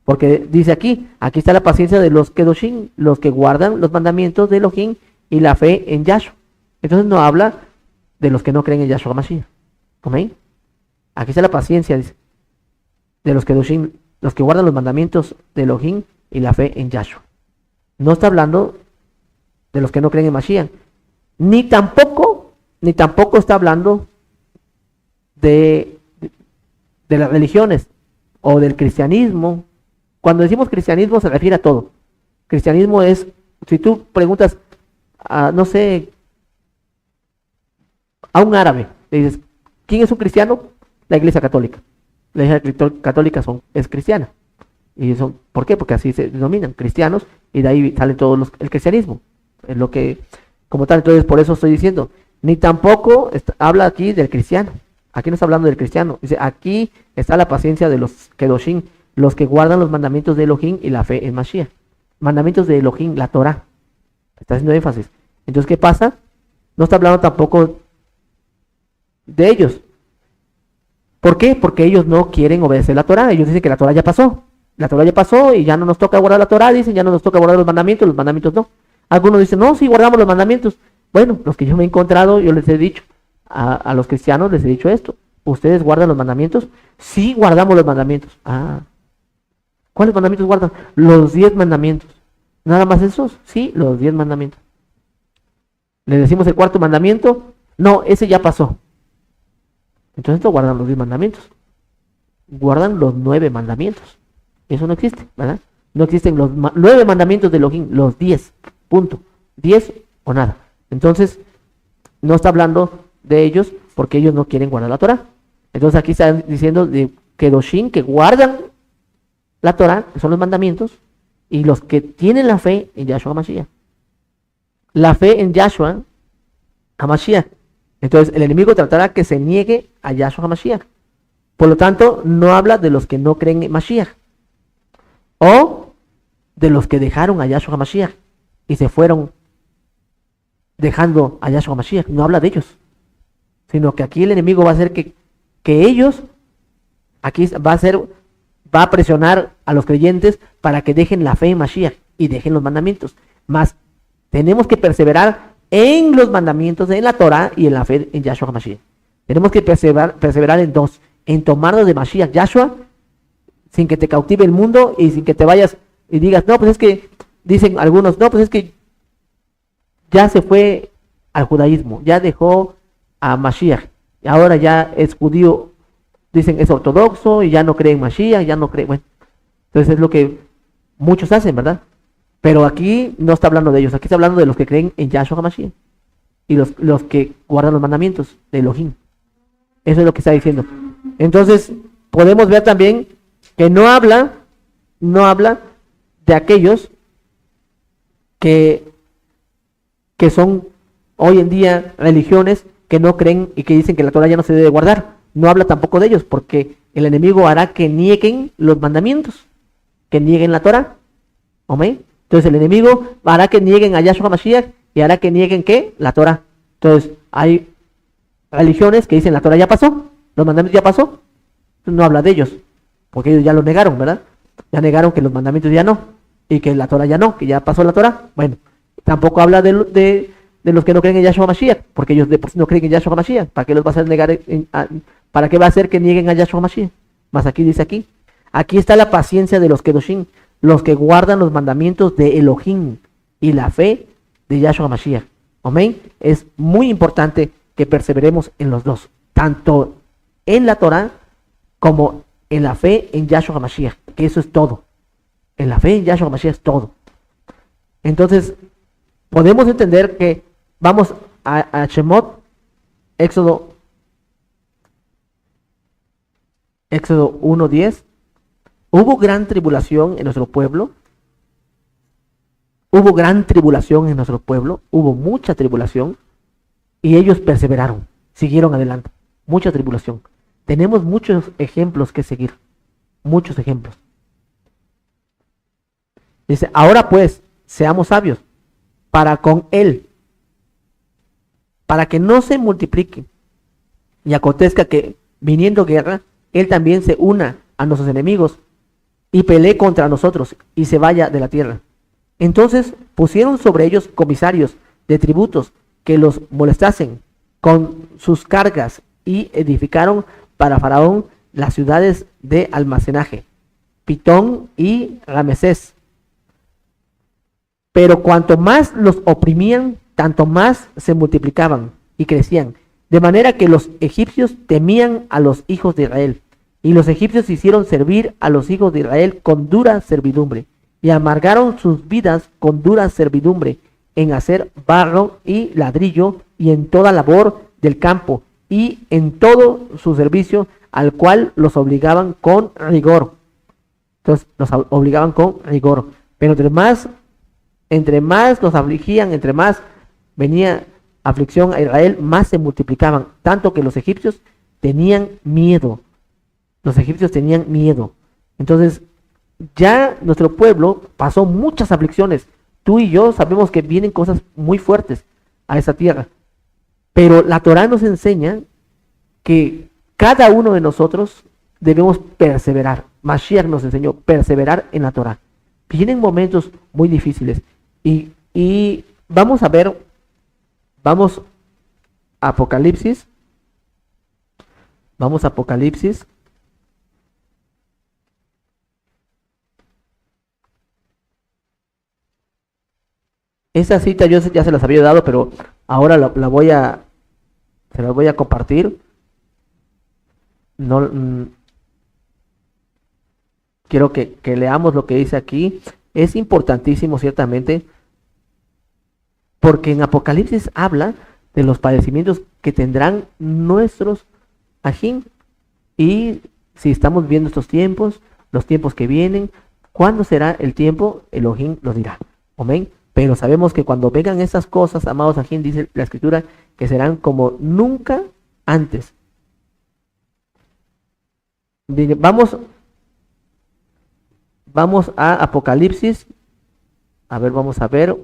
Porque dice aquí está la paciencia de los Kedoshim, los que guardan los mandamientos de Elohim y la fe en Yahshua. Entonces no habla de los que no creen en Yahshua Mashiach. ¿Amén? Aquí está la paciencia, dice, de los Kedoshim, los que guardan los mandamientos de Elohim y la fe en Yahshua. No está hablando de los que no creen en Mashiach. Ni tampoco está hablando de las religiones o del cristianismo. Cuando decimos cristianismo se refiere a todo. Cristianismo es, si tú preguntas no sé, a un árabe, le dices, ¿quién es un cristiano? La Iglesia Católica. La Iglesia Católica es cristiana. Y son, ¿por qué? Porque así se denominan, cristianos, y de ahí sale todo el cristianismo. Es lo que, como tal, entonces por eso estoy diciendo, ni tampoco habla aquí del cristiano. Aquí no está hablando del cristiano. Dice, aquí está la paciencia de los Kedoshim, los que guardan los mandamientos de Elohim y la fe en Mashiach. Mandamientos de Elohim, la Torah. Está haciendo énfasis. Entonces, ¿qué pasa? No está hablando tampoco de ellos. ¿Por qué? Porque ellos no quieren obedecer la Torah. Ellos dicen que la Torah ya pasó. La Torah ya pasó y ya no nos toca guardar la Torah. Dicen, ya no nos toca guardar los mandamientos no. Algunos dicen, no, sí guardamos los mandamientos. Bueno, los que yo me he encontrado, yo les he dicho, a los cristianos les he dicho esto. ¿Ustedes guardan los mandamientos? Sí, guardamos los mandamientos. ¿Cuáles mandamientos guardan? Los 10 mandamientos. ¿Nada más esos? Sí, los 10 mandamientos. ¿Le decimos el cuarto mandamiento? No, ese ya pasó. Entonces no guardan los 10 mandamientos. Guardan los 9 mandamientos. Eso no existe, ¿verdad? No existen los 9 mandamientos de Elohim, los 10. Punto. 10 o nada. Entonces, no está hablando de ellos porque ellos no quieren guardar la Torah. Entonces aquí está diciendo de Kedoshim, que guardan la Torah, que son los mandamientos, y los que tienen la fe en Yahshua Mashiach. La fe en Yahshua HaMashiach. Entonces el enemigo tratará que se niegue a Yahshua HaMashiach. Por lo tanto, no habla de los que no creen en Mashiach. O de los que dejaron a Yahshua HaMashiach y se fueron dejando a Yahshua HaMashiach. No habla de ellos. Sino que aquí el enemigo va a hacer que ellos, aquí va a presionar a los creyentes para que dejen la fe en Mashiach y dejen los mandamientos. Más tenemos que perseverar en los mandamientos, en la Torah y en la fe en Yahshua HaMashiach. Tenemos que perseverar en dos, en tomarnos de Mashiach, Yahshua, sin que te cautive el mundo y sin que te vayas y digas, no, pues es que, dicen algunos, no, pues es que ya se fue al judaísmo, ya dejó a Mashiach, y ahora ya es judío, dicen es ortodoxo y ya no cree en Mashiach, ya no cree, bueno, entonces es lo que muchos hacen, ¿verdad? Pero aquí no está hablando de ellos, aquí está hablando de los que creen en Yahshua HaMashiach y los que guardan los mandamientos de Elohim. Eso es lo que está diciendo. Entonces, podemos ver también que no habla de aquellos que son hoy en día religiones que no creen y que dicen que la Torah ya no se debe guardar. No habla tampoco de ellos, porque el enemigo hará que nieguen los mandamientos, que nieguen la Torah. ¿Amén? Entonces el enemigo hará que nieguen a Yahshua HaMashiach y hará que nieguen ¿qué? La Torah. Entonces hay religiones que dicen la Torah ya pasó, los mandamientos ya pasó. No habla de ellos, porque ellos ya lo negaron, ¿verdad? Ya negaron que los mandamientos ya no, y que la Torah ya no, que ya pasó la Torah. Bueno, tampoco habla de los que no creen en Yahshua HaMashiach, porque ellos de por sí no creen en Yahshua HaMashiach. ¿Para qué los va a hacer negar? ¿Para qué va a hacer que nieguen a Yahshua HaMashiach? Más aquí dice aquí está la paciencia de los Kedoshim, los que guardan los mandamientos de Elohim y la fe de Yahshua HaMashiach. Amén. Es muy importante que perseveremos en los dos, tanto en la Torah como en la fe en Yahshua HaMashiach, que eso es todo. En la fe en Yahshua HaMashiach es todo. Entonces, podemos entender que vamos a Shemot, Éxodo 1:10. Hubo gran tribulación en nuestro pueblo. Hubo gran tribulación en nuestro pueblo. Hubo mucha tribulación. Y ellos perseveraron. Siguieron adelante. Mucha tribulación. Tenemos muchos ejemplos que seguir. Muchos ejemplos. Dice, ahora pues, seamos sabios para con él, para que no se multiplique y acontezca que, viniendo guerra, él también se una a nuestros enemigos y pelee contra nosotros y se vaya de la tierra. Entonces pusieron sobre ellos comisarios de tributos que los molestasen con sus cargas y edificaron para Faraón las ciudades de almacenaje, Pitón y Ramesés. Pero cuanto más los oprimían, tanto más se multiplicaban y crecían, de manera que los egipcios temían a los hijos de Israel, y los egipcios hicieron servir a los hijos de Israel con dura servidumbre, y amargaron sus vidas con dura servidumbre, en hacer barro y ladrillo, y en toda labor del campo, y en todo su servicio, al cual los obligaban con rigor. Entonces, los obligaban con rigor. Pero entre más los afligían, entre más venía aflicción a Israel, más se multiplicaban, tanto que los egipcios tenían miedo. Los egipcios tenían miedo. Entonces, ya nuestro pueblo pasó muchas aflicciones. Tú y yo sabemos que vienen cosas muy fuertes a esa tierra. Pero la Torah nos enseña que cada uno de nosotros debemos perseverar. Mashiach nos enseñó perseverar en la Torah. Vienen momentos muy difíciles. Y vamos a ver, vamos a Apocalipsis. Vamos a Apocalipsis. Esa cita yo ya se las había dado, pero ahora se las voy a compartir. No, quiero que leamos lo que dice aquí. Es importantísimo, ciertamente, porque en Apocalipsis habla de los padecimientos que tendrán nuestros ajín. Y si estamos viendo estos tiempos, los tiempos que vienen, ¿cuándo será el tiempo? Elohim nos dirá. Amén. Pero sabemos que cuando vengan estas cosas, amados ajín, dice la Escritura, que serán como nunca antes. Vamos a Apocalipsis. A ver, vamos a ver.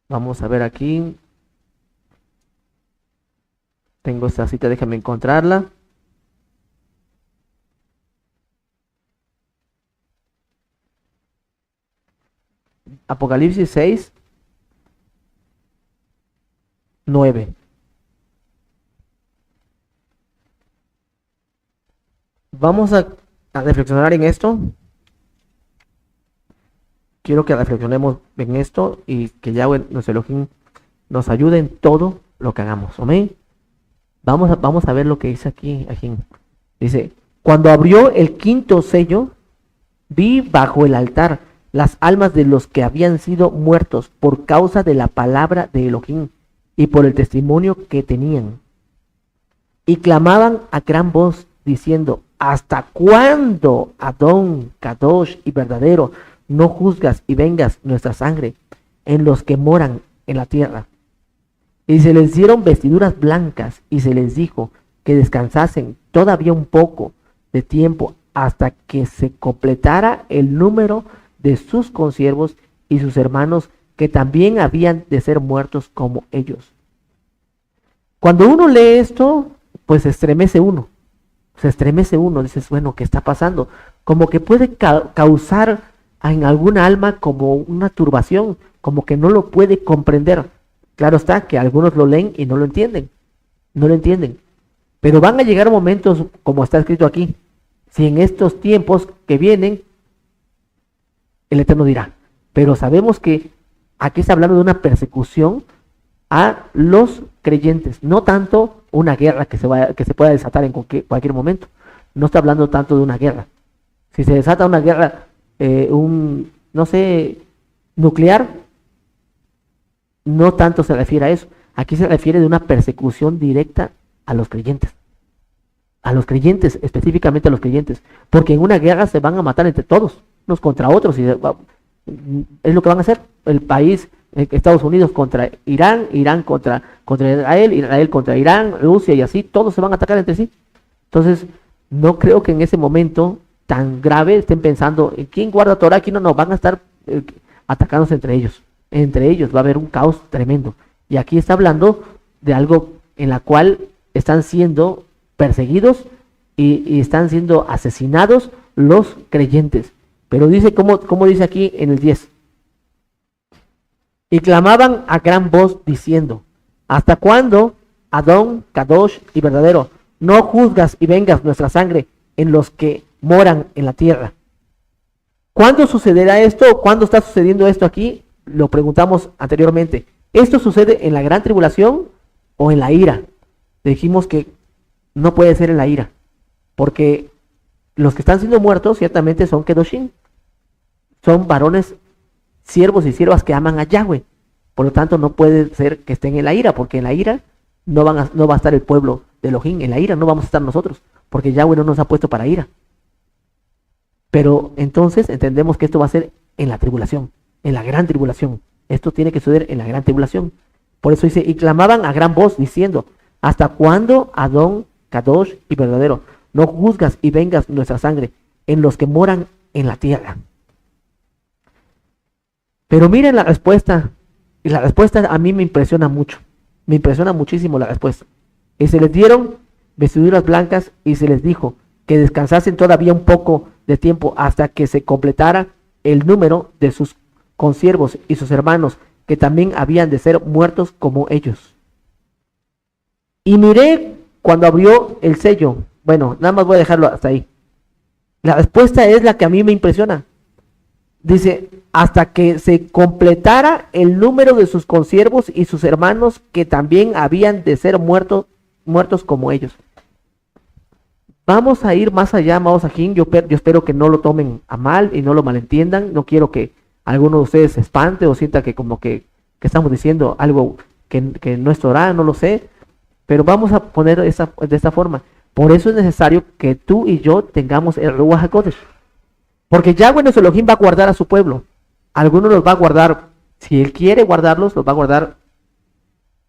Vamos a ver aquí. Tengo esta cita, déjame encontrarla. Apocalipsis 6, 9. Vamos a reflexionar en esto. Quiero que reflexionemos en esto y que Yahweh, nuestro Elohim, nos ayude en todo lo que hagamos. Amén. Vamos a ver lo que dice aquí. Dice, cuando abrió el quinto sello, vi bajo el altar las almas de los que habían sido muertos por causa de la palabra de Elohim y por el testimonio que tenían. Y clamaban a gran voz diciendo, ¿hasta cuándo, Adón, Kadosh y verdadero, no juzgas y vengas nuestra sangre en los que moran en la tierra? Y se les dieron vestiduras blancas y se les dijo que descansasen todavía un poco de tiempo hasta que se completara el número de sus consiervos y sus hermanos que también habían de ser muertos como ellos. Cuando uno lee esto, pues se estremece uno, dices, bueno, ¿qué está pasando? Como que puede causar en alguna alma como una turbación, como que no lo puede comprender. Claro está que algunos lo leen y no lo entienden, pero van a llegar momentos, como está escrito aquí, si en estos tiempos que vienen, el Eterno dirá, pero sabemos que aquí está hablando de una persecución a los creyentes, no tanto una guerra que se pueda desatar en cualquier momento. No está hablando tanto de una guerra. Si se desata una guerra, no sé, nuclear, no tanto se refiere a eso. Aquí se refiere de una persecución directa a los creyentes. A los creyentes, específicamente a los creyentes. Porque en una guerra se van a matar entre todos, unos contra otros. Y es lo que van a hacer. El país, Estados Unidos contra Irán, Irán contra Israel, Israel contra Irán, Rusia y así, todos se van a atacar entre sí. Entonces, no creo que en ese momento tan grave estén pensando en quién guarda Torah, quién no, van a estar atacándose entre ellos. Entre ellos va a haber un caos tremendo. Y aquí está hablando de algo en la cual están siendo perseguidos y están siendo asesinados los creyentes. Pero dice, como dice aquí en el 10. Y clamaban a gran voz diciendo: ¿hasta cuándo, Adón, Kadosh y verdadero, no juzgas y vengas nuestra sangre en los que moran en la tierra? ¿Cuándo sucederá esto? ¿Cuándo está sucediendo esto aquí? Lo preguntamos anteriormente. ¿Esto sucede en la gran tribulación o en la ira? Dijimos que no puede ser en la ira, porque los que están siendo muertos ciertamente son Kedoshim, son varones, siervos y siervas que aman a Yahweh. Por lo tanto, no puede ser que estén en la ira, porque en la ira no va a estar el pueblo de Elohim. En la ira no vamos a estar nosotros, porque Yahweh no nos ha puesto para ira. Pero entonces entendemos que esto va a ser en la tribulación, en la gran tribulación. Esto tiene que suceder en la gran tribulación. Por eso dice: y clamaban a gran voz diciendo: ¿hasta cuándo, Adón, Kadosh y verdadero, no juzgas y vengas nuestra sangre en los que moran en la tierra? Pero miren la respuesta. Y la respuesta a mí me impresiona mucho. Me impresiona muchísimo la respuesta. Y se les dieron vestiduras blancas y se les dijo que descansasen todavía un poco de tiempo hasta que se completara el número de sus consiervos y sus hermanos, que también habían de ser muertos como ellos. Y miré cuando abrió el sello. Bueno, nada más voy a dejarlo hasta ahí. La respuesta es la que a mí me impresiona. Dice: hasta que se completara el número de sus consiervos y sus hermanos, que también habían de ser muertos como ellos. Vamos a ir más allá, amados ajín. Yo espero que no lo tomen a mal y no lo malentiendan. No quiero que alguno de ustedes se espante o sienta que como que estamos diciendo algo que no es Torah, no lo sé. Pero vamos a poner de esta forma. Por eso es necesario que tú y yo tengamos el Ruach HaKodesh. Porque Yahweh nuestro Elohim va a guardar a su pueblo. Algunos los va a guardar, si Él quiere guardarlos, los va a guardar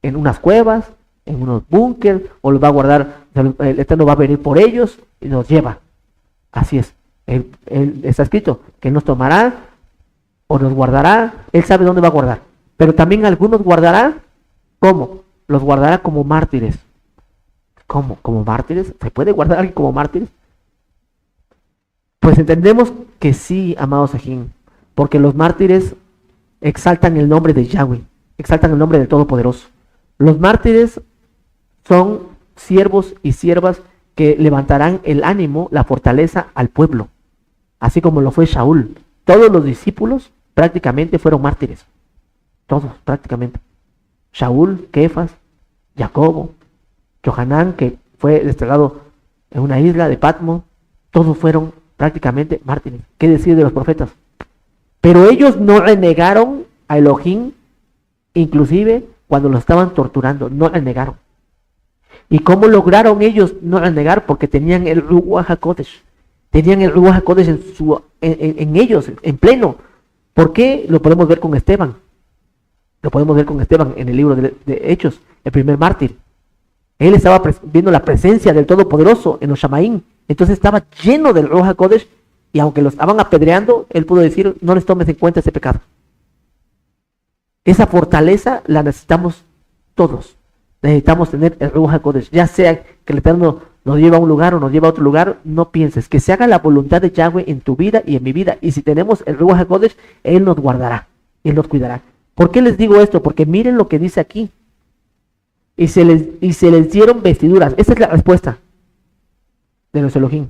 en unas cuevas, en unos búnkers, o los va a guardar, el Eterno va a venir por ellos y nos lleva. Así es. Él está escrito que Él nos tomará o nos guardará. Él sabe dónde va a guardar. Pero también algunos guardará, ¿cómo? Los guardará como mártires. ¿Cómo? ¿Como mártires? ¿Se puede guardar a alguien como mártires? Pues entendemos que sí, amados ajín, porque los mártires exaltan el nombre de Yahweh, exaltan el nombre del Todopoderoso. Los mártires son siervos y siervas que levantarán el ánimo, la fortaleza al pueblo, así como lo fue Shaul. Todos los discípulos prácticamente fueron mártires, todos prácticamente. Shaul, Kefas, Jacobo, Johanán, que fue desterrado en una isla de Patmos, todos fueron prácticamente mártires. ¿Qué decir de los profetas? Pero ellos no renegaron a Elohim, inclusive cuando los estaban torturando, no renegaron. ¿Y cómo lograron ellos no renegar? Porque tenían el Ruach HaKodesh. Tenían el Ruach HaKodesh en ellos, en pleno. ¿Por qué? Lo podemos ver con Esteban. Lo podemos ver con Esteban en el libro de Hechos, el primer mártir. Él estaba viendo la presencia del Todopoderoso en los Shamaín. Entonces estaba lleno del Ruach HaKodesh, y aunque lo estaban apedreando, él pudo decir: no les tomes en cuenta ese pecado. Esa fortaleza la necesitamos todos. Necesitamos tener el Ruach HaKodesh. Ya sea que el Eterno nos lleva a un lugar o nos lleva a otro lugar, no pienses. Que se haga la voluntad de Yahweh en tu vida y en mi vida. Y si tenemos el Ruach HaKodesh, Él nos guardará. Él nos cuidará. ¿Por qué les digo esto? Porque miren lo que dice aquí. Y se les dieron vestiduras. Esa es la respuesta de los Elohim.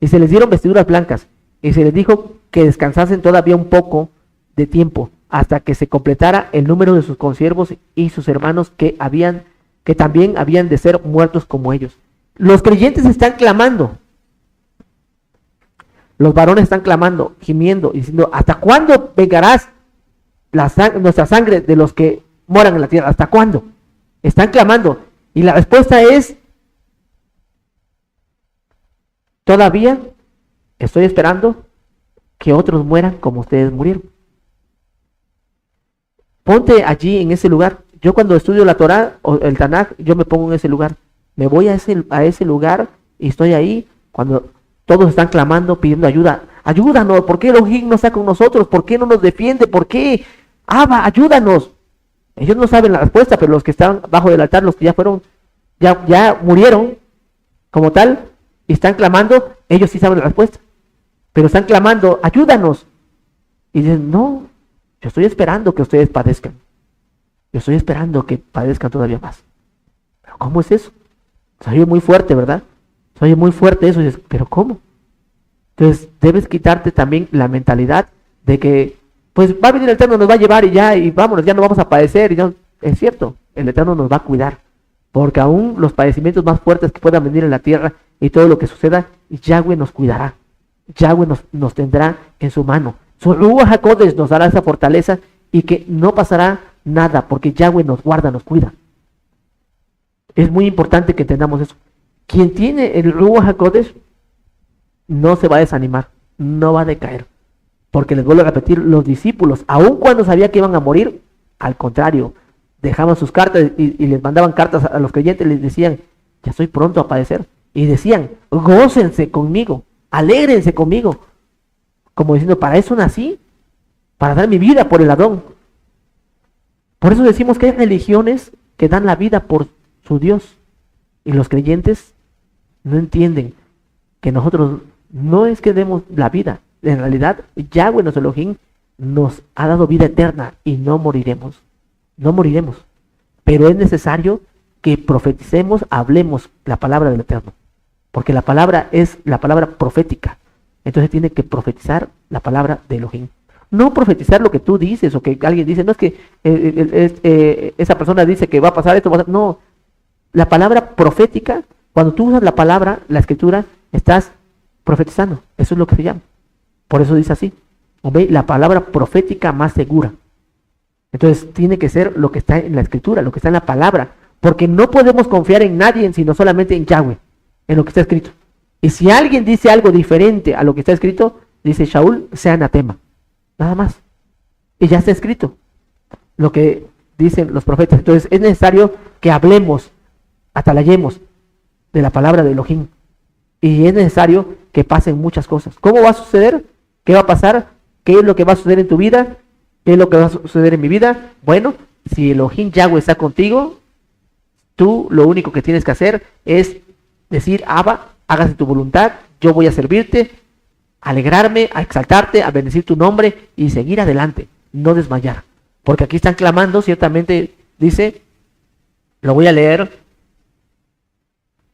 Y se les dieron vestiduras blancas. Y se les dijo que descansasen todavía un poco de tiempo, hasta que se completara el número de sus consiervos y sus hermanos que también habían de ser muertos como ellos. Los creyentes están clamando. Los varones están clamando, gimiendo, diciendo: ¿hasta cuándo vengarás nuestra sangre de los que moran en la tierra? ¿Hasta cuándo? Están clamando. Y la respuesta es: todavía estoy esperando que otros mueran como ustedes murieron. Ponte allí en ese lugar. Yo cuando estudio la Torá o el Tanaj, yo me pongo en ese lugar. Me voy a ese lugar y estoy ahí cuando todos están clamando, pidiendo ayuda. Ayúdanos, ¿por qué Elohim no está con nosotros? ¿Por qué no nos defiende? ¿Por qué? Abba, ayúdanos. Ellos no saben la respuesta, pero los que están bajo del altar, los que ya murieron como tal, y están clamando, ellos sí saben la respuesta. Pero están clamando: ayúdanos. Y dicen: no, yo estoy esperando que ustedes padezcan. Yo estoy esperando que padezcan todavía más. ¿Pero cómo es eso? Se oye muy fuerte, ¿verdad? Se oye muy fuerte eso. Y dices: ¿pero cómo? Entonces debes quitarte también la mentalidad de que pues va a venir el Eterno, nos va a llevar y vámonos, ya no vamos a padecer. Y no, es cierto, el Eterno nos va a cuidar. Porque aún los padecimientos más fuertes que puedan venir en la tierra y todo lo que suceda, Yahweh nos cuidará. Yahweh nos tendrá en su mano. Su Ruach HaKodesh nos dará esa fortaleza y que no pasará nada, porque Yahweh nos guarda, nos cuida. Es muy importante que entendamos eso. Quien tiene el Ruach HaKodesh no se va a desanimar, no va a decaer. Porque les vuelvo a repetir, los discípulos, aun cuando sabían que iban a morir, al contrario, dejaban sus cartas y les mandaban cartas a los creyentes, les decían: ya estoy pronto a padecer. Y decían: gócense conmigo, alégrense conmigo. Como diciendo: para eso nací, para dar mi vida por el Adón. Por eso decimos que hay religiones que dan la vida por su Dios. Y los creyentes no entienden que nosotros no es que demos la vida. En realidad, Yahweh, nuestro Elohim, nos ha dado vida eterna y no moriremos. No moriremos. Pero es necesario que profeticemos, hablemos la palabra del Eterno. Porque la palabra es la palabra profética. Entonces tiene que profetizar la palabra de Elohim. No profetizar lo que tú dices o que alguien dice: no es que esa persona dice que va a pasar esto. No, la palabra profética, cuando tú usas la palabra, la escritura, estás profetizando. Eso es lo que se llama. Por eso dice así: ¿ve? La palabra profética más segura. Entonces tiene que ser lo que está en la escritura, lo que está en la palabra. Porque no podemos confiar en nadie, sino solamente en Yahweh, en lo que está escrito. Y si alguien dice algo diferente a lo que está escrito, dice Shaul, sea anatema. Nada más. Y ya está escrito lo que dicen los profetas. Entonces es necesario que hablemos, atalayemos de la palabra de Elohim. Y es necesario que pasen muchas cosas. ¿Cómo va a suceder? ¿Qué va a pasar? ¿Qué es lo que va a suceder en tu vida? ¿Qué es lo que va a suceder en mi vida? Bueno, si Elohim Yahweh está contigo, tú lo único que tienes que hacer es decir: Abba, hágase tu voluntad, yo voy a servirte, a alegrarme, a exaltarte, a bendecir tu nombre y seguir adelante, no desmayar. Porque aquí están clamando, ciertamente dice, lo voy a leer,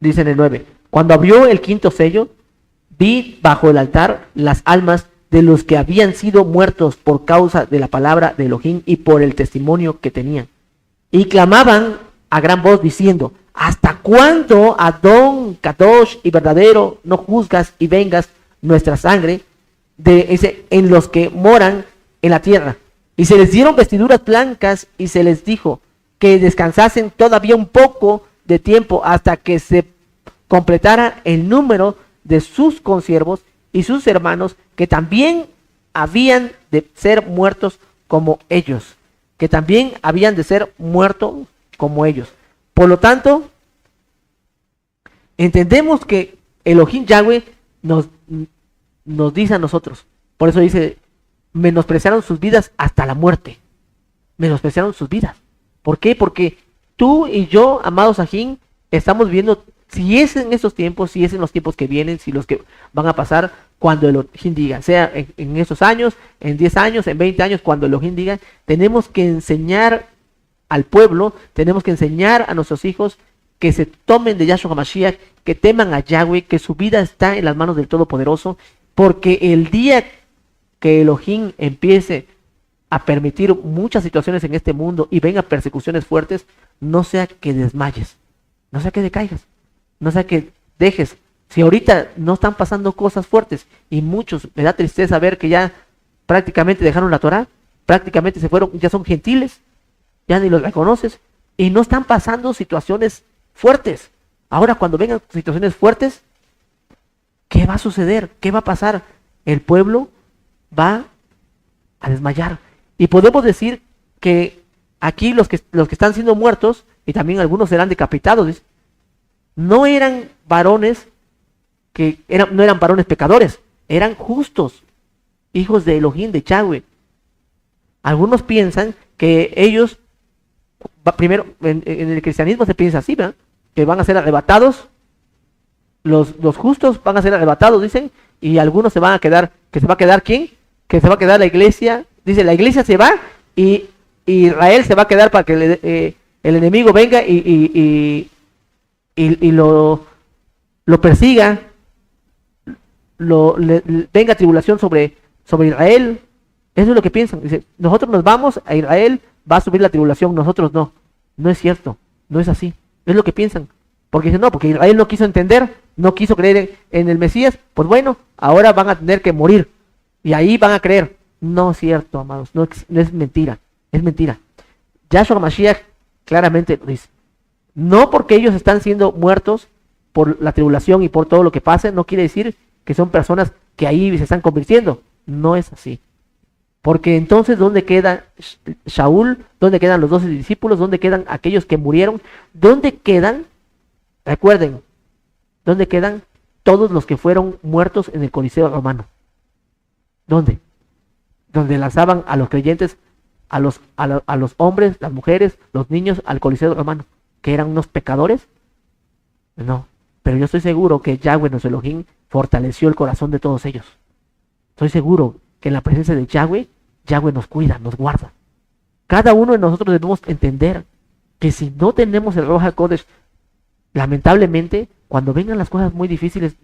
dice en el 9: cuando abrió el quinto sello, vi bajo el altar las almas de los que habían sido muertos por causa de la palabra de Elohim y por el testimonio que tenían. Y clamaban a gran voz diciendo: ¿hasta cuándo, Adón, Kadosh y verdadero, no juzgas y vengas nuestra sangre en los que moran en la tierra? Y se les dieron vestiduras blancas y se les dijo que descansasen todavía un poco de tiempo hasta que se completara el número de sus consiervos y sus hermanos que también habían de ser muertos como ellos. Que también habían de ser muertos como ellos. Por lo tanto, entendemos que Elohim Yahweh nos dice a nosotros. Por eso dice: menospreciaron sus vidas hasta la muerte. Menospreciaron sus vidas. ¿Por qué? Porque tú y yo, amados Ajín, estamos viendo si es en estos tiempos, si es en los tiempos que vienen, si los que van a pasar cuando Elohim diga, sea en esos años, en 10 años, en 20 años, cuando Elohim diga, tenemos que enseñar al pueblo, tenemos que enseñar a nuestros hijos que se tomen de Yahshua HaMashiach, que teman a Yahweh, que su vida está en las manos del Todopoderoso, porque el día que Elohim empiece a permitir muchas situaciones en este mundo y venga persecuciones fuertes, no sea que desmayes, no sea que decaigas, no sea que dejes. Si ahorita no están pasando cosas fuertes y muchos, me da tristeza ver que ya prácticamente dejaron la Torá, prácticamente se fueron, ya son gentiles, ya ni los reconoces y no están pasando situaciones fuertes. Ahora cuando vengan situaciones fuertes, ¿qué va a suceder? ¿Qué va a pasar? El pueblo va a desmayar. Y podemos decir que aquí los que están siendo muertos, y también algunos serán decapitados, no eran varones no eran varones pecadores, eran justos, hijos de Elohim, de Yahweh. Algunos piensan que ellos, primero, en el cristianismo se piensa así, ¿verdad? Que van a ser arrebatados, los justos van a ser arrebatados, dicen, y algunos se van a quedar, ¿que se va a quedar quién? Que se va a quedar la iglesia, dice, la iglesia se va y Israel se va a quedar para que el enemigo venga y lo persiga, venga tribulación sobre Israel. Eso es lo que piensan. Dice, nosotros nos vamos a Israel, va a subir la tribulación, nosotros no. No es cierto, no es así. Es lo que piensan. Porque dicen, no, porque Israel no quiso entender, no quiso creer en el Mesías, pues bueno, ahora van a tener que morir. Y ahí van a creer. No es cierto, amados, no es mentira, es mentira. Yahshua Mashiach claramente lo dice. No porque ellos están siendo muertos por la tribulación y por todo lo que pase, no quiere decir que son personas que ahí se están convirtiendo. No es así. Porque entonces, ¿dónde queda Shaul? ¿Dónde quedan los 12 discípulos? ¿Dónde quedan aquellos que murieron? ¿Dónde quedan? Recuerden, ¿dónde quedan todos los que fueron muertos en el Coliseo romano? ¿Dónde? Donde lanzaban a los creyentes, a los hombres, las mujeres, los niños al Coliseo romano, que eran unos pecadores. No, pero yo estoy seguro que Yahweh, nuestro Elohim, fortaleció el corazón de todos ellos. Estoy seguro que en la presencia de Yahweh, Yahweh nos cuida, nos guarda. Cada uno de nosotros debemos entender que si no tenemos el Ruach HaKodesh, lamentablemente, cuando vengan las cosas muy difíciles,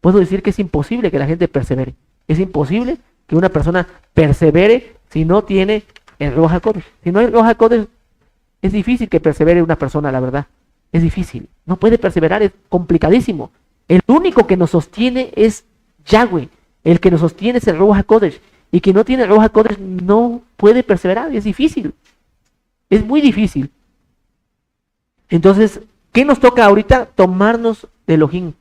puedo decir que es imposible que la gente persevere. Es imposible que una persona persevere si no tiene el Ruach HaKodesh. Si no hay el Ruach HaKodesh, es difícil que persevere una persona, la verdad. Es difícil. No puede perseverar, es complicadísimo. El único que nos sostiene es Yahweh. El que nos sostiene es el Ruach HaKodesh. Y quien no tiene el Ruach HaKodesh no puede perseverar. Es difícil. Es muy difícil. Entonces, ¿qué nos toca ahorita? Tomarnos de Elohim.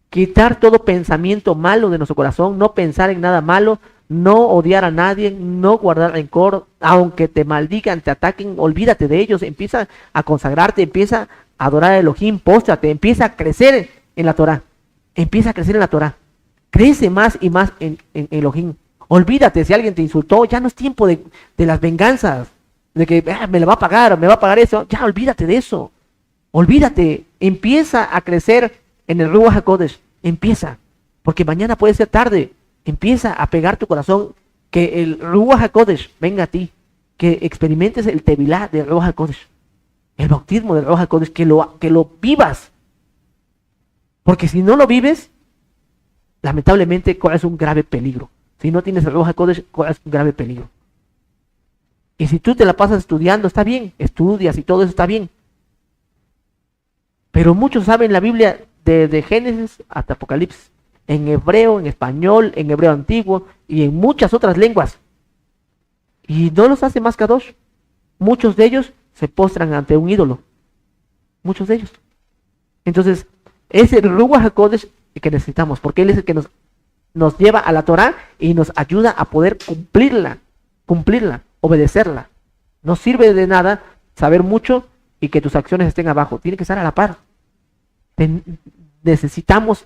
Quitar todo pensamiento malo de nuestro corazón. No pensar en nada malo. No odiar a nadie. No guardar rencor. Aunque te maldigan, te ataquen, olvídate de ellos. Empieza a consagrarte. Empieza a adorar a Elohim. Póstrate. Empieza a crecer en la Torah. Empieza a crecer en la Torah. Crece más y más en Elohim. Olvídate si alguien te insultó. Ya no es tiempo de las venganzas. De que me la va a pagar, me va a pagar eso. Ya olvídate de eso. Olvídate. Empieza a crecer en el Ruach HaKodesh. Empieza. Porque mañana puede ser tarde. Empieza a pegar tu corazón. Que el Ruach HaKodesh venga a ti. Que experimentes el Tevilá del Ruach HaKodesh. El bautismo del Ruach HaKodesh. Que lo vivas. Porque si no lo vives, lamentablemente corres un grave peligro. Si no tienes el Ruach HaKodesh, corres un grave peligro. Y si tú te la pasas estudiando, está bien, estudias y todo eso está bien. Pero muchos saben la Biblia desde Génesis hasta Apocalipsis. En hebreo, en español, en hebreo antiguo y en muchas otras lenguas. Y no los hace más Kadosh. Muchos de ellos se postran ante un ídolo. Muchos de ellos. Entonces, es el Ruach HaKodesh que necesitamos, porque Él es el que nos lleva a la Torah y nos ayuda a poder cumplirla, obedecerla. No sirve de nada saber mucho y que tus acciones estén abajo. Tiene que estar a la par. Necesitamos,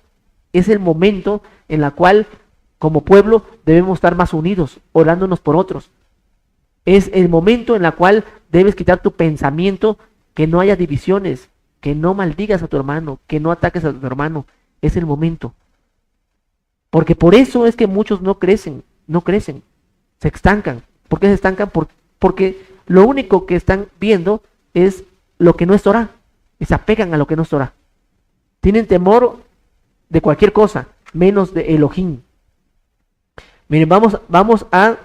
es el momento en el cual como pueblo debemos estar más unidos, orándonos por otros. Es el momento en el cual debes quitar tu pensamiento, que no haya divisiones, que no maldigas a tu hermano, que no ataques a tu hermano. Es el momento. Porque por eso es que muchos no crecen, se estancan. ¿Por qué se estancan? Porque lo único que están viendo es lo que no es Torah, y se apegan a lo que no es Torah. Tienen temor de cualquier cosa, menos de Elohim. Miren, vamos a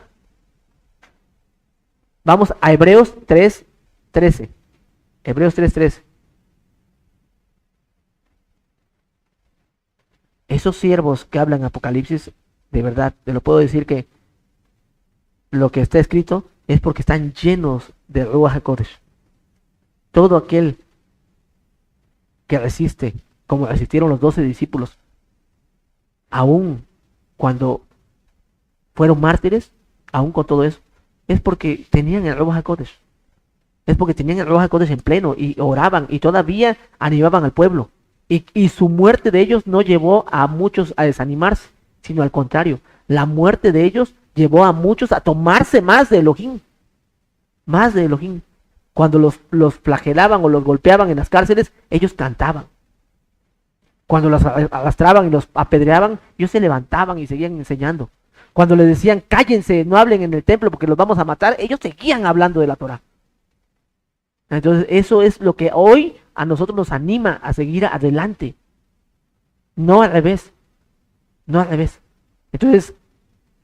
Vamos a Hebreos 3:13. Hebreos 3:13. Esos siervos que hablan Apocalipsis, de verdad, te lo puedo decir que lo que está escrito es porque están llenos de Ruach HaKodesh. Todo aquel que resiste, como resistieron los 12 discípulos, aún cuando fueron mártires, aún con todo eso, es porque tenían el Ruach HaKodesh. Es porque tenían el Ruach HaKodesh en pleno y oraban y todavía animaban al pueblo. Y su muerte de ellos no llevó a muchos a desanimarse, sino al contrario. La muerte de ellos llevó a muchos a tomarse más de Elohim. Más de Elohim. Cuando los flagelaban o los golpeaban en las cárceles, ellos cantaban. Cuando los arrastraban y los apedreaban, ellos se levantaban y seguían enseñando. Cuando les decían, cállense, no hablen en el templo porque los vamos a matar, ellos seguían hablando de la Torah. Entonces, eso es lo que hoy a nosotros nos anima a seguir adelante. No al revés. No al revés. Entonces,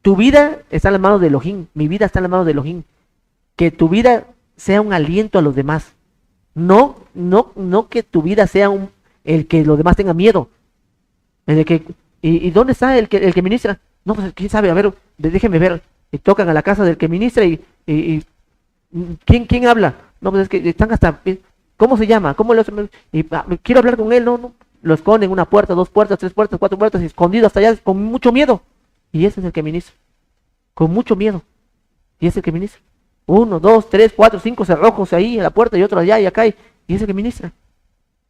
tu vida está en las manos de Elohim. Mi vida está en las manos de Elohim. Que tu vida sea un aliento a los demás. No que tu vida sea el que los demás tengan miedo. El que, ¿y dónde está el que ministra? No, pues quién sabe, a ver, déjenme ver. Y tocan a la casa del que ministra y ¿quién habla? No, pues es que están hasta, ¿cómo se llama? ¿Cómo lo hacen? Y quiero hablar con él, no. Lo esconden una puerta, 2 puertas, 3 puertas, 4 puertas, y escondido hasta allá con mucho miedo. Y ese es el que ministra. Con mucho miedo. Y ese es el que ministra. 1, 2, 3, 4, 5 cerrojos ahí en la puerta y otro allá y acá. Y ese es el que ministra.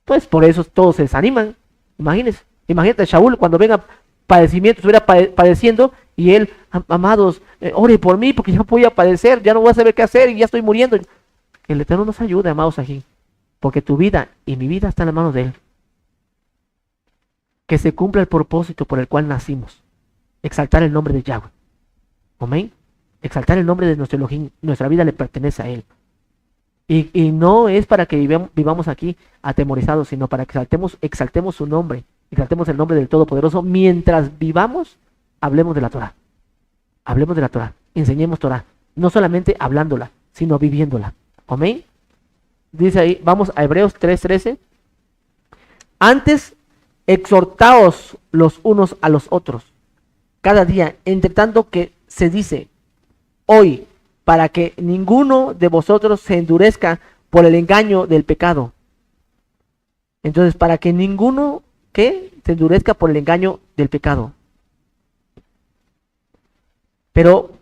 Pues por eso todos se desaniman. Imagínate a Shaul cuando venga padecimiento, estuviera padeciendo y él, amados, ore por mí porque ya voy a padecer, ya no voy a saber qué hacer y ya estoy muriendo. El Eterno nos ayude, amados aquí, porque tu vida y mi vida están en las manos de Él. Que se cumpla el propósito por el cual nacimos. Exaltar el nombre de Yahweh. Amén. Exaltar el nombre de nuestro Elohim. Nuestra vida le pertenece a Él. Y no es para que vivamos aquí atemorizados, sino para que exaltemos su nombre. Exaltemos el nombre del Todopoderoso. Mientras vivamos, hablemos de la Torah. Hablemos de la Torah. Enseñemos Torah. No solamente hablándola, sino viviéndola. Amén. Dice ahí, vamos a Hebreos 3:13. Antes, exhortaos los unos a los otros, cada día, entre tanto que se dice hoy, para que ninguno de vosotros se endurezca por el engaño del pecado. Entonces, para que ninguno se endurezca por el engaño del pecado. Pero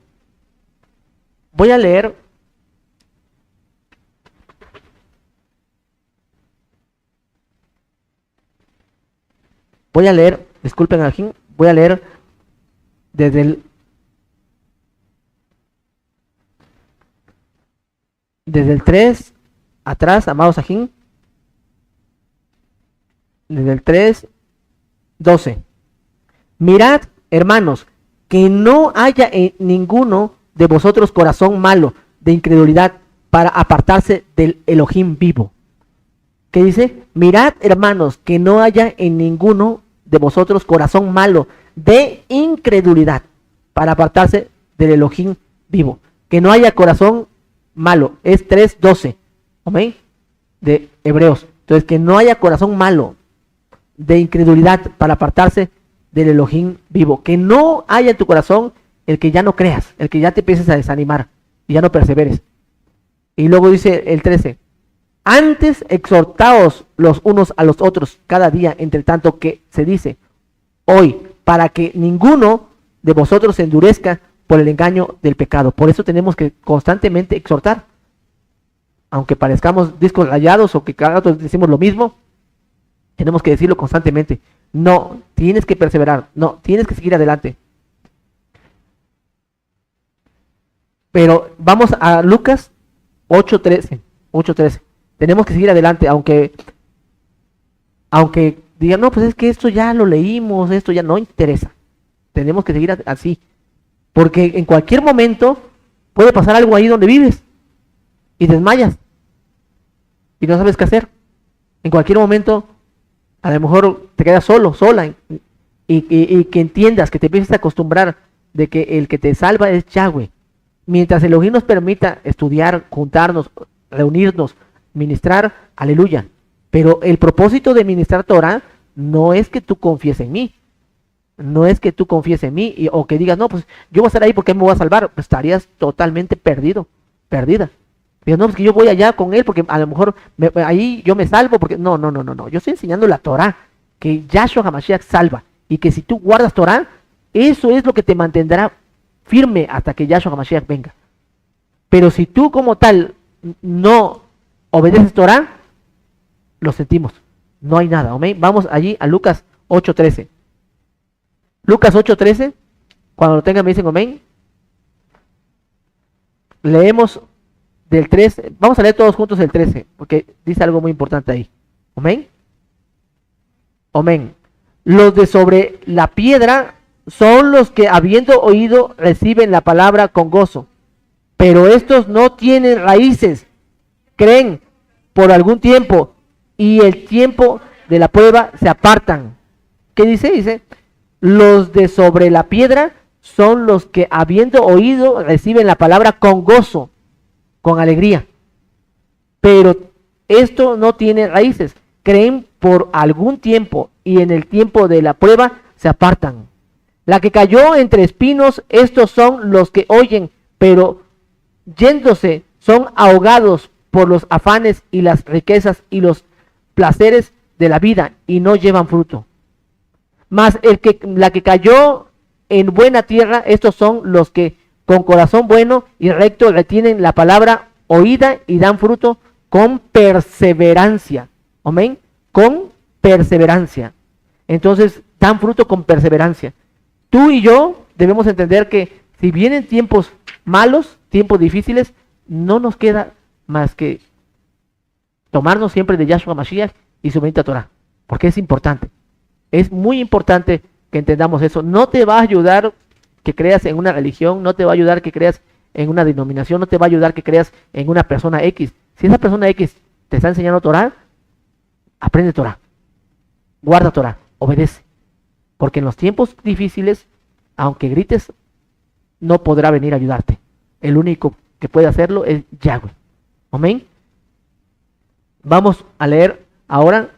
voy a leer disculpen aquí, voy a leer desde el 3 atrás, amados ajín, desde el 3:12. Mirad, hermanos, que no haya en ninguno de vosotros corazón malo de incredulidad para apartarse del Elohim vivo. ¿Qué dice? Mirad, hermanos, que no haya en ninguno de vosotros corazón malo de incredulidad para apartarse del Elohim vivo. Que no haya corazón malo. Es 3:12. Amén. De Hebreos. Entonces, que no haya corazón malo de incredulidad para apartarse del Elohim vivo. Que no haya en tu corazón el que ya no creas, el que ya te empieces a desanimar y ya no perseveres. Y luego dice el 13. Antes exhortaos los unos a los otros cada día, entre tanto que se dice hoy, para que ninguno de vosotros se endurezca por el engaño del pecado. Por eso tenemos que constantemente exhortar. Aunque parezcamos discos rayados o que cada rato decimos lo mismo, tenemos que decirlo constantemente. No, tienes que perseverar. No, tienes que seguir adelante. Pero vamos a Lucas 8:13. Tenemos que seguir adelante, aunque digan, no, pues es que esto ya lo leímos, esto ya no interesa. Tenemos que seguir así, porque en cualquier momento puede pasar algo ahí donde vives y desmayas y no sabes qué hacer. En cualquier momento, a lo mejor te quedas solo, sola, y que entiendas, que te empieces a acostumbrar de que el que te salva es Yahweh, Mientras Elohim nos permita estudiar, juntarnos, reunirnos, ministrar, aleluya. Pero el propósito de ministrar Torah no es que tú confíes en mí. No es que tú confíes en mí o que digas, no, pues yo voy a estar ahí porque me voy a salvar. Pues estarías totalmente perdido, perdida. Digo, no, pues que yo voy allá con él porque a lo mejor ahí yo me salvo porque no. Yo estoy enseñando la Torah, que Yahshua HaMashiach salva y que si tú guardas Torah, eso es lo que te mantendrá firme hasta que Yahshua HaMashiach venga. Pero si tú como tal no obedeces Torah, lo sentimos. No hay nada. ¿Okay? Vamos allí a Lucas 8:13. Lucas 8:13, cuando lo tengan me dicen amén. Leemos del 13, vamos a leer todos juntos el 13, porque dice algo muy importante ahí. Amén. Amén. Los de sobre la piedra son los que habiendo oído reciben la palabra con gozo, pero estos no tienen raíces, creen por algún tiempo y el tiempo de la prueba se apartan. ¿Qué dice? Dice, los de sobre la piedra son los que habiendo oído reciben la palabra con gozo, con alegría, pero esto no tiene raíces, creen por algún tiempo y en el tiempo de la prueba se apartan. La que cayó entre espinos, estos son los que oyen, pero yéndose son ahogados por los afanes y las riquezas y los placeres de la vida y no llevan fruto. Mas la que cayó en buena tierra, estos son los que con corazón bueno y recto retienen la palabra oída y dan fruto con perseverancia. Amén. Con perseverancia. Entonces, dan fruto con perseverancia. Tú y yo debemos entender que si vienen tiempos malos, tiempos difíciles, no nos queda más que tomarnos siempre de Yahshua Mashiach y su bendita Torah, porque es importante. Es muy importante que entendamos eso. No te va a ayudar que creas en una religión, no te va a ayudar que creas en una denominación, no te va a ayudar que creas en una persona X. Si esa persona X te está enseñando Torah, aprende Torah, guarda Torah, obedece. Porque en los tiempos difíciles, aunque grites, no podrá venir a ayudarte. El único que puede hacerlo es Yahweh. Amén. Vamos a leer ahora.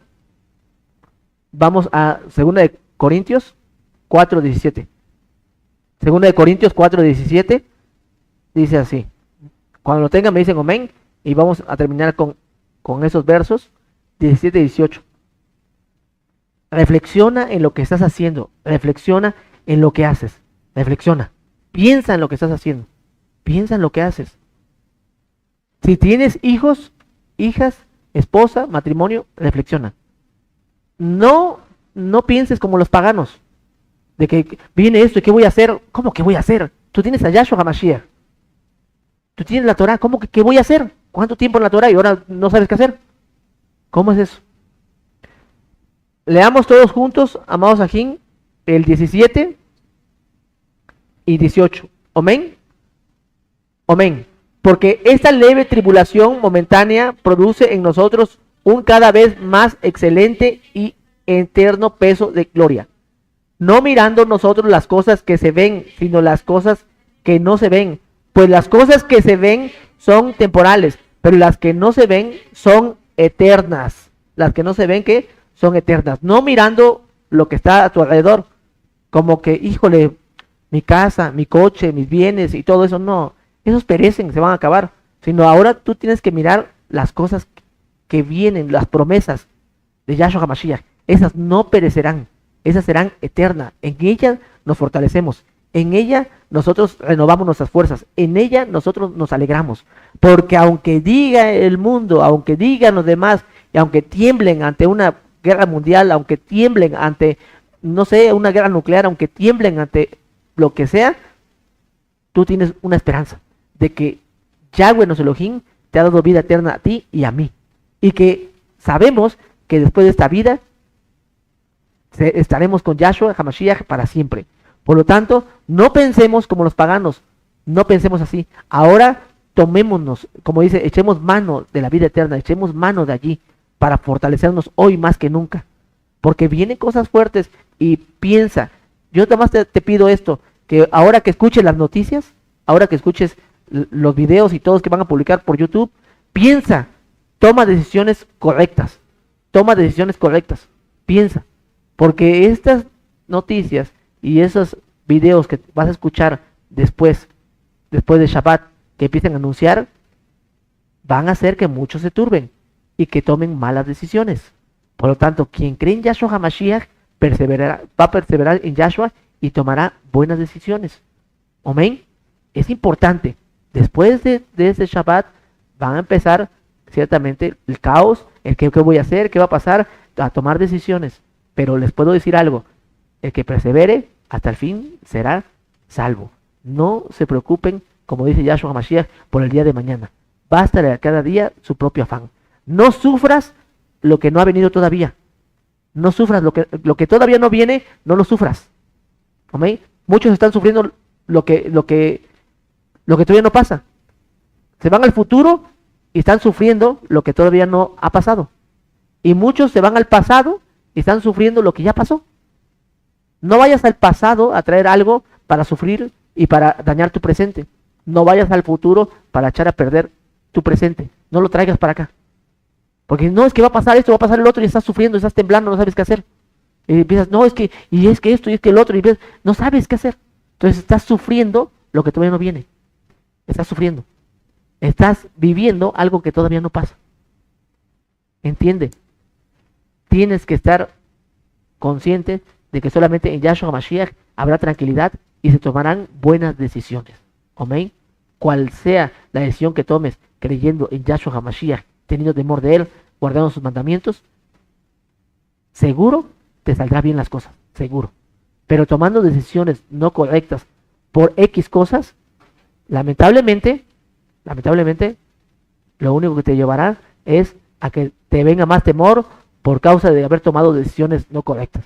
Vamos a 2 de Corintios 4:17. 2 de Corintios 4:17 dice así. Cuando lo tengan me dicen amén. Y vamos a terminar con esos versos 17 y 18. Reflexiona en lo que estás haciendo. Reflexiona en lo que haces. Reflexiona. Piensa en lo que estás haciendo. Piensa en lo que haces. Si tienes hijos, hijas, esposa, matrimonio, reflexiona. No pienses como los paganos. De que viene esto y ¿qué voy a hacer? ¿Cómo que voy a hacer? Tú tienes a Yahshua HaMashiach. Tú tienes la Torah. ¿Cómo que qué voy a hacer? ¿Cuánto tiempo en la Torah y ahora no sabes qué hacer? ¿Cómo es eso? Leamos todos juntos, amados ajín, el 17 y 18. Amén. Amén. Porque esta leve tribulación momentánea produce en nosotros un cada vez más excelente y eterno peso de gloria. No mirando nosotros las cosas que se ven, sino las cosas que no se ven. Pues las cosas que se ven son temporales, pero las que no se ven son eternas. Las que no se ven, ¿qué? Son eternas. No mirando lo que está a tu alrededor, como que, híjole, mi casa, mi coche, mis bienes y todo eso, no. Esos perecen, se van a acabar. Sino ahora tú tienes que mirar las cosas que vienen, las promesas de Yahshua HaMashiach. Esas no perecerán, esas serán eternas. En ellas nos fortalecemos, en ella nosotros renovamos nuestras fuerzas, en ella nosotros nos alegramos. Porque aunque diga el mundo, aunque digan los demás, y aunque tiemblen ante una guerra mundial, aunque tiemblen ante, no sé, una guerra nuclear, aunque tiemblen ante lo que sea, tú tienes una esperanza de que Yahweh nuestro Elohim te ha dado vida eterna a ti y a mí. Y que sabemos que después de esta vida estaremos con Yahshua HaMashiach para siempre. Por lo tanto, no pensemos como los paganos, no pensemos así. Ahora tomémonos, como dice, echemos mano de la vida eterna, echemos mano de allí para fortalecernos hoy más que nunca. Porque vienen cosas fuertes y piensa, yo nada más te pido esto, que ahora que escuches las noticias, ahora que escuches los videos y todos que van a publicar por YouTube, piensa, toma decisiones correctas, piensa, porque estas noticias y esos videos que vas a escuchar después de Shabbat, que empiecen a anunciar, van a hacer que muchos se turben y que tomen malas decisiones. Por lo tanto, quien cree en Yahshua HaMashiach va a perseverar en Yahshua y tomará buenas decisiones. Amén. Es importante. Después de ese Shabbat van a empezar ciertamente el caos, el qué voy a hacer, qué va a pasar, a tomar decisiones. Pero les puedo decir algo, el que persevere hasta el fin será salvo. No se preocupen, como dice Yahshua HaMashiach, por el día de mañana. Basta a cada día su propio afán. No sufras lo que no ha venido todavía. No sufras lo que todavía no viene, no lo sufras. ¿Amén? Muchos están sufriendo lo que todavía no pasa. Se van al futuro y están sufriendo lo que todavía no ha pasado. Y muchos se van al pasado y están sufriendo lo que ya pasó. No vayas al pasado a traer algo para sufrir y para dañar tu presente. No vayas al futuro para echar a perder tu presente. No lo traigas para acá. Porque no es que va a pasar esto, va a pasar el otro y estás sufriendo, estás temblando, no sabes qué hacer. Y empiezas, no, es que esto y es que el otro, y empiezas, no sabes qué hacer. Entonces estás sufriendo lo que todavía no viene. Estás sufriendo. Estás viviendo algo que todavía no pasa. ¿Entiende? Tienes que estar consciente de que solamente en Yahshua HaMashiach habrá tranquilidad y se tomarán buenas decisiones. Amén. Cual sea la decisión que tomes creyendo en Yahshua HaMashiach, teniendo temor de él, guardando sus mandamientos, seguro te saldrá bien las cosas, seguro. Pero tomando decisiones no correctas por X cosas, lamentablemente, lo único que te llevará es a que te venga más temor por causa de haber tomado decisiones no correctas.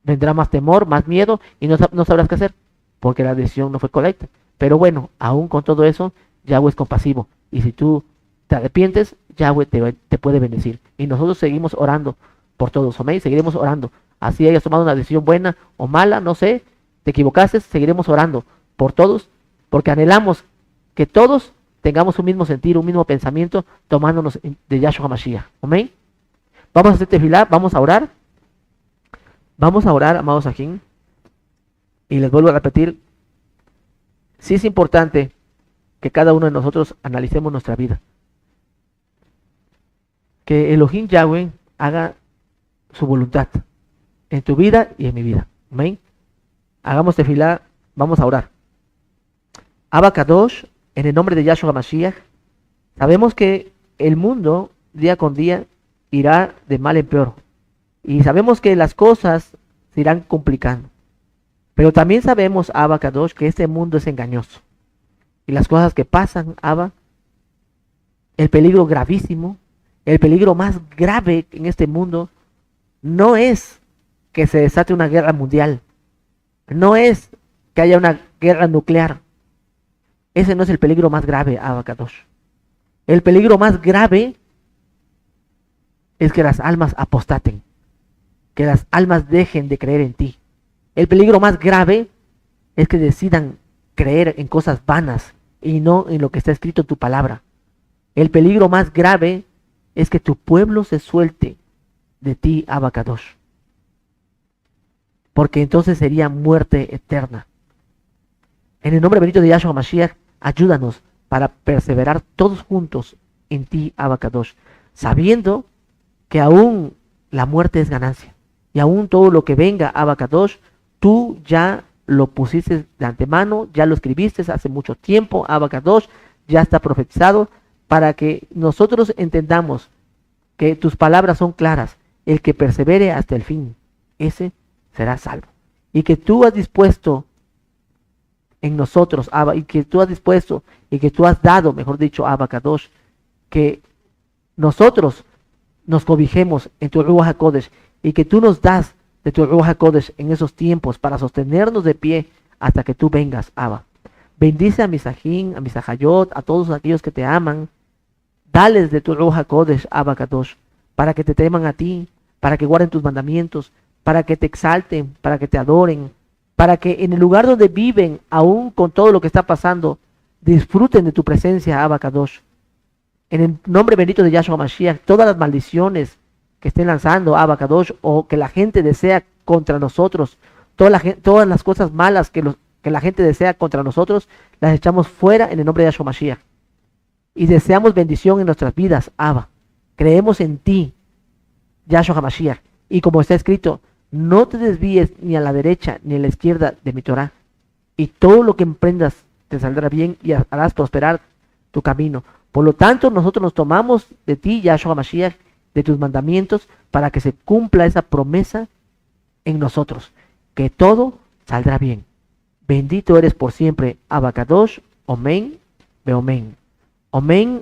Vendrá más temor, más miedo y no sabrás qué hacer, porque la decisión no fue correcta. Pero bueno, aún con todo eso, Yahweh es compasivo. Y si tú te arrepientes, Yahweh te puede bendecir. Y nosotros seguimos orando por todos, amén. Seguiremos orando. Así hayas tomado una decisión buena o mala, no sé, te equivocaste, seguiremos orando por todos, porque anhelamos que todos tengamos un mismo sentir, un mismo pensamiento, tomándonos de Yahshua HaMashiach. Amén. Vamos a hacer tefilá, vamos a orar. Vamos a orar, amados ajín. Y les vuelvo a repetir, sí es importante que cada uno de nosotros analicemos nuestra vida. Que Elohim Yahweh haga su voluntad en tu vida y en mi vida. Amén. Hagamos tefilá, vamos a orar. Abba Kadosh, en el nombre de Yahshua HaMashiach, sabemos que el mundo día con día irá de mal en peor. Y sabemos que las cosas se irán complicando. Pero también sabemos, Abba Kadosh, que este mundo es engañoso. Y las cosas que pasan, Abba, el peligro gravísimo, el peligro más grave en este mundo, no es que se desate una guerra mundial. No es que haya una guerra nuclear. Ese no es el peligro más grave, Abba Kadosh. El peligro más grave es que las almas apostaten. Que las almas dejen de creer en ti. El peligro más grave es que decidan creer en cosas vanas y no en lo que está escrito en tu palabra. El peligro más grave es que tu pueblo se suelte de ti, Abba Kadosh. Porque entonces sería muerte eterna. En el nombre bendito de Yahshua HaMashiach, ayúdanos para perseverar todos juntos en ti, Abba Kadosh, sabiendo que aún la muerte es ganancia. Y aún todo lo que venga, Abba Kadosh, tú ya lo pusiste de antemano, ya lo escribiste hace mucho tiempo, Abba Kadosh, ya está profetizado, para que nosotros entendamos que tus palabras son claras. El que persevere hasta el fin, ese será salvo. Y que tú has dispuesto en nosotros, Abba, y que tú has dispuesto, y que tú has dado, mejor dicho, Abba Kadosh, que nosotros nos cobijemos en tu Ruach HaKodesh, y que tú nos das de tu Ruach HaKodesh en esos tiempos para sostenernos de pie hasta que tú vengas, Abba. Bendice a mis ajín, a mis ajayot, a todos aquellos que te aman. Dales de tu Ruach HaKodesh, Abba Kadosh, para que te teman a ti, para que guarden tus mandamientos, para que te exalten, para que te adoren, para que en el lugar donde viven, aún con todo lo que está pasando, disfruten de tu presencia, Abba Kadosh. En el nombre bendito de Yahshua Mashiach, todas las maldiciones que estén lanzando, Abba Kadosh, o que la gente desea contra nosotros, todas las cosas malas que la gente desea contra nosotros, las echamos fuera en el nombre de Yahshua Mashiach. Y deseamos bendición en nuestras vidas, Abba. Creemos en ti, Yahshua Mashiach. Y como está escrito, no te desvíes ni a la derecha ni a la izquierda de mi Torah. Y todo lo que emprendas te saldrá bien y harás prosperar tu camino. Por lo tanto, nosotros nos tomamos de ti, Yahshua Mashiach, de tus mandamientos, para que se cumpla esa promesa en nosotros, que todo saldrá bien. Bendito eres por siempre, Abba Kadosh, Omen, Beomen. Omen.